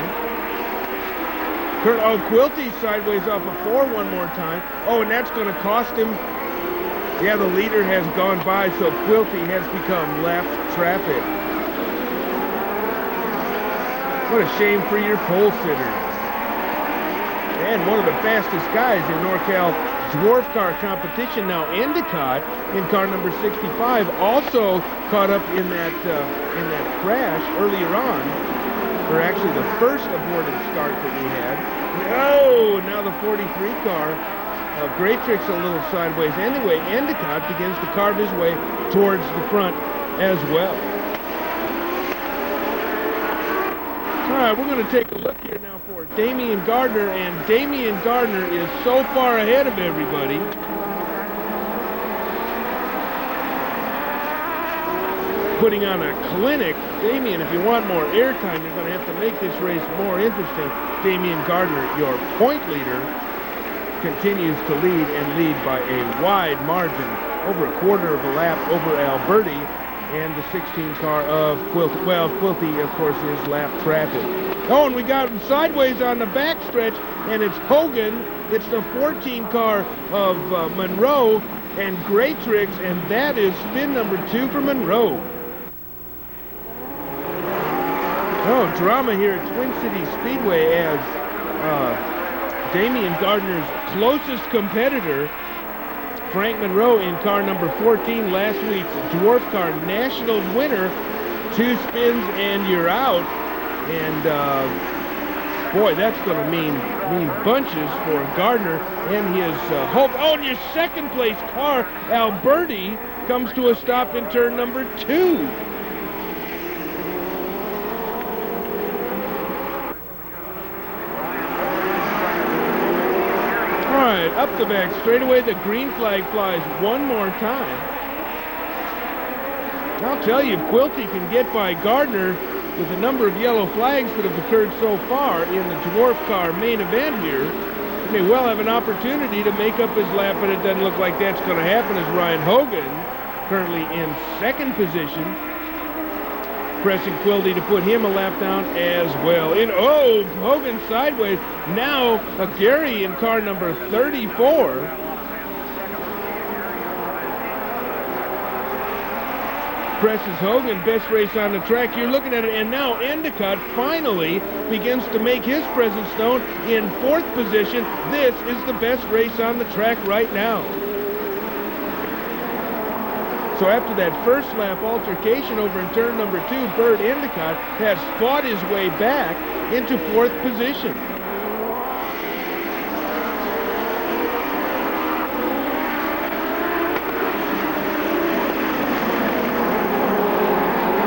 Oh, Quilty sideways off of 4 one more time. Oh, and that's going to cost him. Yeah, the leader has gone by, so Quilty has become lap traffic. What a shame for your pole sitter. And one of the fastest guys in NorCal Dwarf Car competition now, Endicott in car number 65, also caught up in that crash earlier on, or actually the first aborted start that we had. Oh, now the 43 car. Graytrick's a little sideways. Anyway, Endicott begins to carve his way towards the front as well. All right, we're going to take a look here now for Damian Gardner, and Damian Gardner is so far ahead of everybody. Putting on a clinic. Damian, if you want more airtime, you're going to have to make this race more interesting. Damian Gardner, your point leader, continues to lead by a wide margin, over a quarter of a lap over Alberti and the 16 car of Quilty. Well, Quilty, of course, is lap traffic. Oh, and we got him sideways on the backstretch, and it's Hogan. It's the 14 car of Monroe and Graytrix, and that is spin number 2 for Monroe. Oh, drama here at Twin Cities Speedway as Damian Gardner's closest competitor, Frank Monroe in car number 14, last week's Dwarf Car National winner, 2 spins and you're out. And boy, that's going to mean bunches for Gardner and his hope. Oh, and your second place car, Alberti, comes to a stop in turn number 2. All right, up the back straightaway, the green flag flies one more time. I'll tell you, if Quilty can get by Gardner with the number of yellow flags that have occurred so far in the dwarf car main event here, he may well have an opportunity to make up his lap, but it doesn't look like that's going to happen as Ryan Hogan, currently in 2nd position, pressing Quilty to put him a lap down as well. Hogan sideways. Now a Gary in car number 34. Presses Hogan, best race on the track. You're looking at it, and now Endicott finally begins to make his presence known in 4th position. This is the best race on the track right now. So after that first lap altercation over in turn number 2, Bert Endicott has fought his way back into 4th position.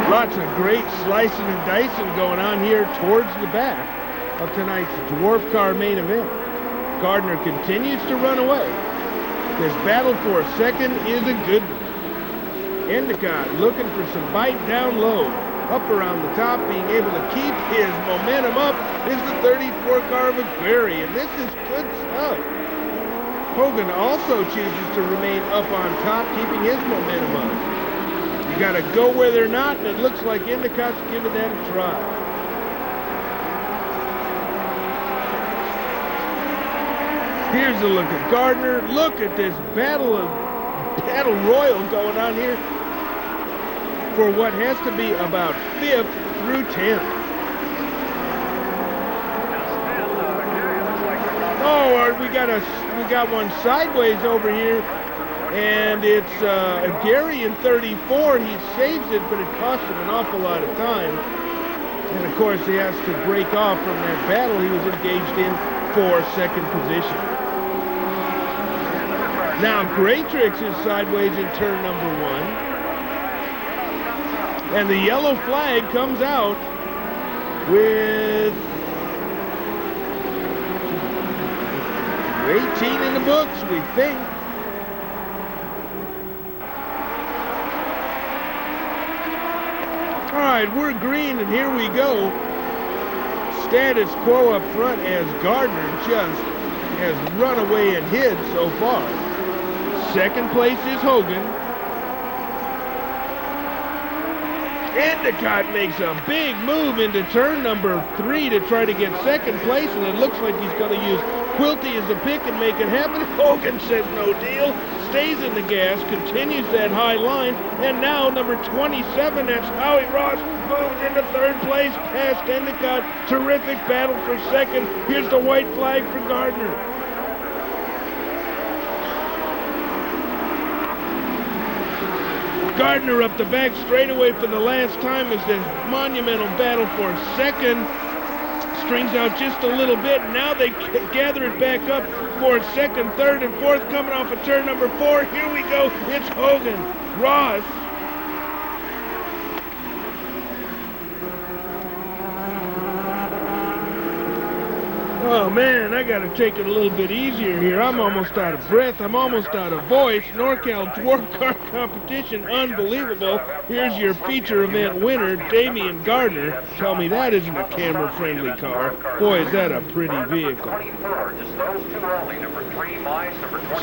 Lots of great slicing and dicing going on here towards the back of tonight's dwarf car main event. Gardner continues to run away. This battle for 2nd is a good one. Endicott looking for some bite down low. Up around the top, being able to keep his momentum up is the 34 car of Aquari, and this is good stuff. Hogan also chooses to remain up on top, keeping his momentum up. You got to go where they're not, and it looks like Endicott's giving that a try. Here's a look at Gardner. Look at this battle royal going on here for what has to be about 5th through 10th. Oh, we got one sideways over here, and it's Gary in 34. He saves it, but it costs him an awful lot of time. And of course, he has to break off from that battle he was engaged in for 2nd position. Now Graytrix is sideways in turn number 1. And the yellow flag comes out with 18 in the books, we think. All right, we're green, and here we go. Status quo up front as Gardner just has run away and hid so far. 2nd place is Hogan. Endicott makes a big move into turn number 3 to try to get 2nd place, and it looks like he's going to use Quilty as a pick and make it happen. Hogan says no deal, stays in the gas, continues that high line, and now number 27, that's Howie Ross, moves into 3rd place past Endicott. Terrific battle for 2nd. Here's the white flag for Gardner. Gardner up the back straightaway for the last time as this monumental battle for 2nd strings out just a little bit. Now they gather it back up for 2nd, 3rd, and 4th coming off of turn number 4. Here we go. It's Hogan, Ross. Oh man, I gotta take it a little bit easier here. I'm almost out of breath. I'm almost out of voice. NorCal Dwarf Car Competition, unbelievable. Here's your feature event winner, Damian Gardner. Tell me that isn't a camera-friendly car. Boy, is that a pretty vehicle.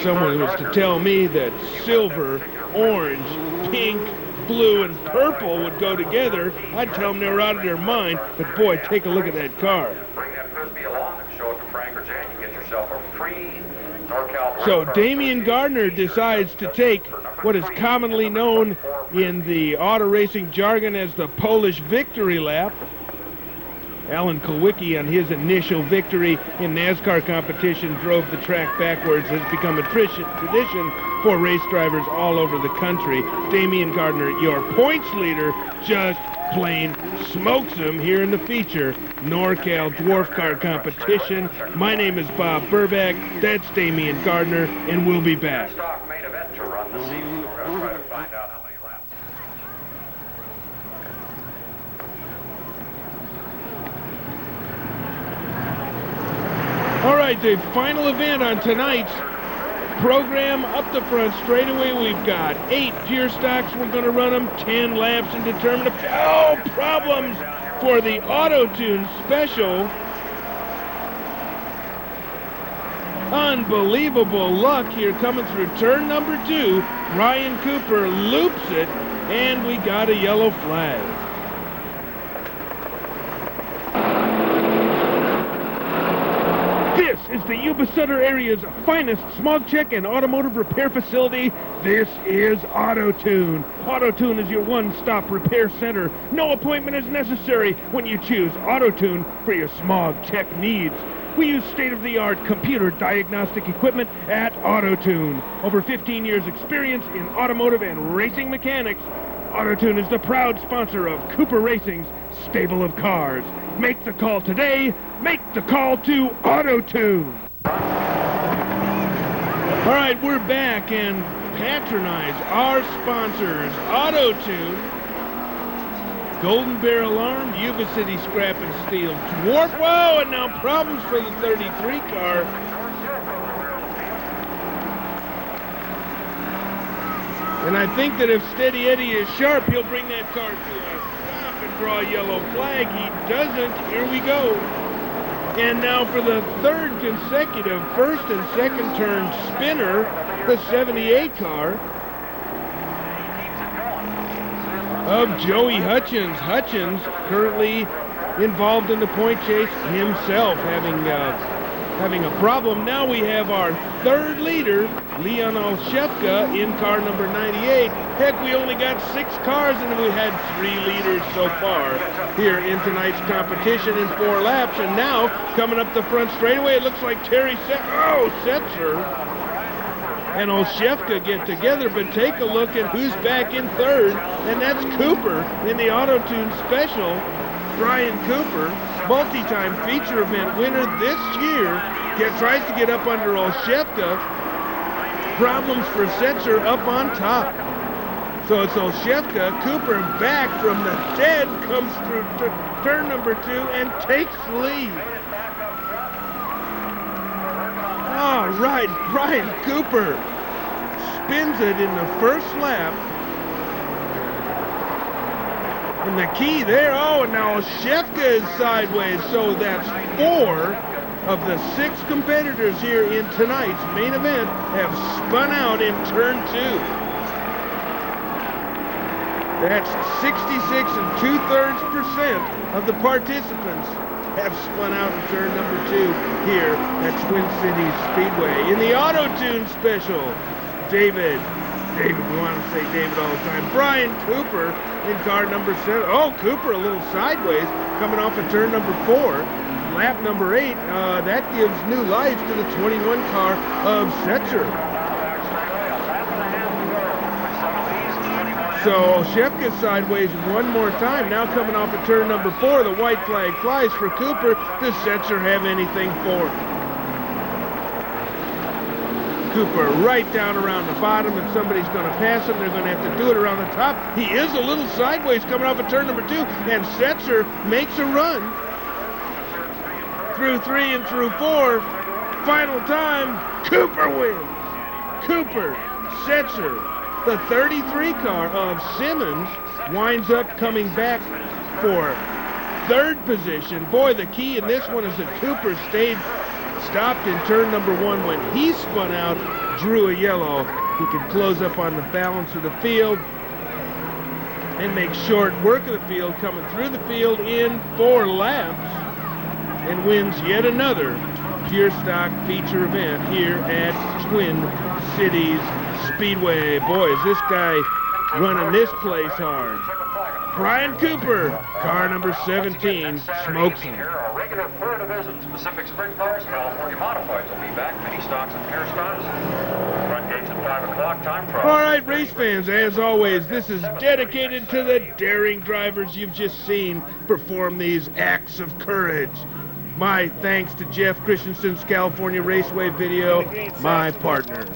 Someone was to tell me that silver, orange, pink, blue, and purple would go together, I'd tell them they were out of their mind. But boy, take a look at that car. So Damian Gardner decides to take what is commonly known in the auto racing jargon as the Polish victory lap. Alan Kulwicki, on his initial victory in NASCAR competition, drove the track backwards. Has become a tradition for race drivers all over the country. Damian Gardner, your points leader, just plane smokes them here in the feature NorCal Dwarf Car Competition. My name is Bob Burback, that's Damian Gardner, and we'll be back. Stock main event to run this evening. We're going to try to find out how many laps. All right, the final event on tonight's program. Up the front straightaway, we've got 8 pure stocks. We're going to run them 10 laps and determine if... Oh, problems for the Auto-Tune Special. Unbelievable luck here coming through turn number 2. Brian Cooper loops it, and we got a yellow flag. This is the Yuba Sutter area's finest smog check and automotive repair facility. This is Auto-Tune. Auto-Tune is your one-stop repair center. No appointment is necessary when you choose Auto-Tune for your smog check needs. We use state-of-the-art computer diagnostic equipment at Auto-Tune. Over 15 years experience in automotive and racing mechanics. Auto-Tune is the proud sponsor of Cooper Racing's stable of cars. Make the call today. Make the call to Auto-Tune. All right, we're back and patronize our sponsors. Auto-Tune, Golden Bear Alarm, Yuba City Scrap and Steel, Dwarf. Whoa, and now problems for the 33 car. And I think that if Steady Eddie is sharp, he'll bring that car to a stop and draw a yellow flag. He doesn't. Here we go. And now for the third consecutive first and second turn spinner, the 78 car of Joey Hutchins. Hutchins currently involved in the point chase himself, having a problem. Now we have our third leader, Leon Olszewka, in car number 98. Heck, we only got 6 cars and we had 3 leaders so far here in tonight's competition in 4 laps. And now, coming up the front straightaway, it looks like Terry Setzer and Olszewka get together, but take a look at who's back in third, and that's Cooper in the Auto-Tune Special. Brian Cooper, multi-time feature event winner this year, tries to get up under Olszewka. Problems for Setzer up on top. So it's Olszewka. Cooper back from the dead, comes through turn number 2 and takes the lead. All right, Brian Cooper spins it in the first lap. And the key there, oh, and now Olszewka is sideways, so that's 4 of the 6 competitors here in tonight's main event have spun out in turn 2. That's 66 2/3% of the participants have spun out in turn number 2 here at Twin Cities Speedway. In the Auto-Tune Special, David, we want to say David all the time, Brian Cooper in car number 7. Oh, Cooper a little sideways, coming off of turn number 4. Lap number 8, that gives new life to the 21 car of Setzer. So Olszewka sideways one more time. Now coming off of turn number 4, the white flag flies for Cooper. Does Setzer have anything for him? Cooper right down around the bottom. If somebody's going to pass him, they're going to have to do it around the top. He is a little sideways coming off of turn number 2, and Setzer makes a run through 3 and through 4. Final time, Cooper wins. Cooper, Setzer, the 33 car of Simmons winds up coming back for 3rd position. Boy, the key in this one is that Cooper stopped in turn number 1 when he spun out, drew a yellow. He could close up on the balance of the field and make short work of the field, coming through the field in 4 laps, and wins yet another pure stock feature event here at Twin Cities Speedway. Boy, is this guy running this place hard. Brian Cooper, car number 17, smokes him. Our regular 4 divisions, Pacific Sprint Cars, California Modifieds will be back. Mini stocks and pair stocks. Front indicates at 5 o'clock. Time for All right, race fans, as always, this is dedicated to the daring drivers you've just seen perform these acts of courage. My thanks to Jeff Christensen's California Raceway Video, my partner.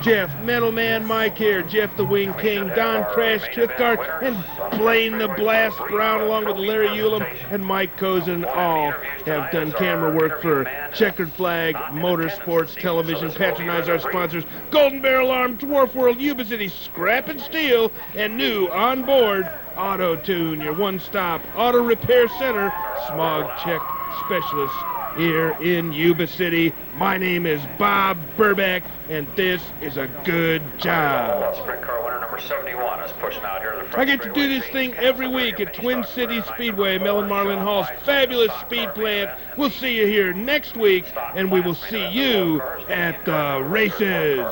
Jeff, Metal Man Mike here, Jeff the Wing King, Don Crash Trithcart, and Blaine the Blast Brown, along with Larry Ulam and Mike Cozen, all have done camera work for Checkered Flag, Motorsports Television, patronize our sponsors, Golden Barrel Arm, Dwarf World, Yuba City, Scrap and Steel, and new on board, Auto Tune, your one-stop auto repair center, smog check specialist here in Yuba City. My name is Bob Burback, and this is a good job. Sprint car winner number 71 is pushing out here to the front. I get to do this thing every week at Twin Cities Speedway, Mellon Marlin Hall's fabulous speed plant. We'll see you here next week, and we will see you at the races.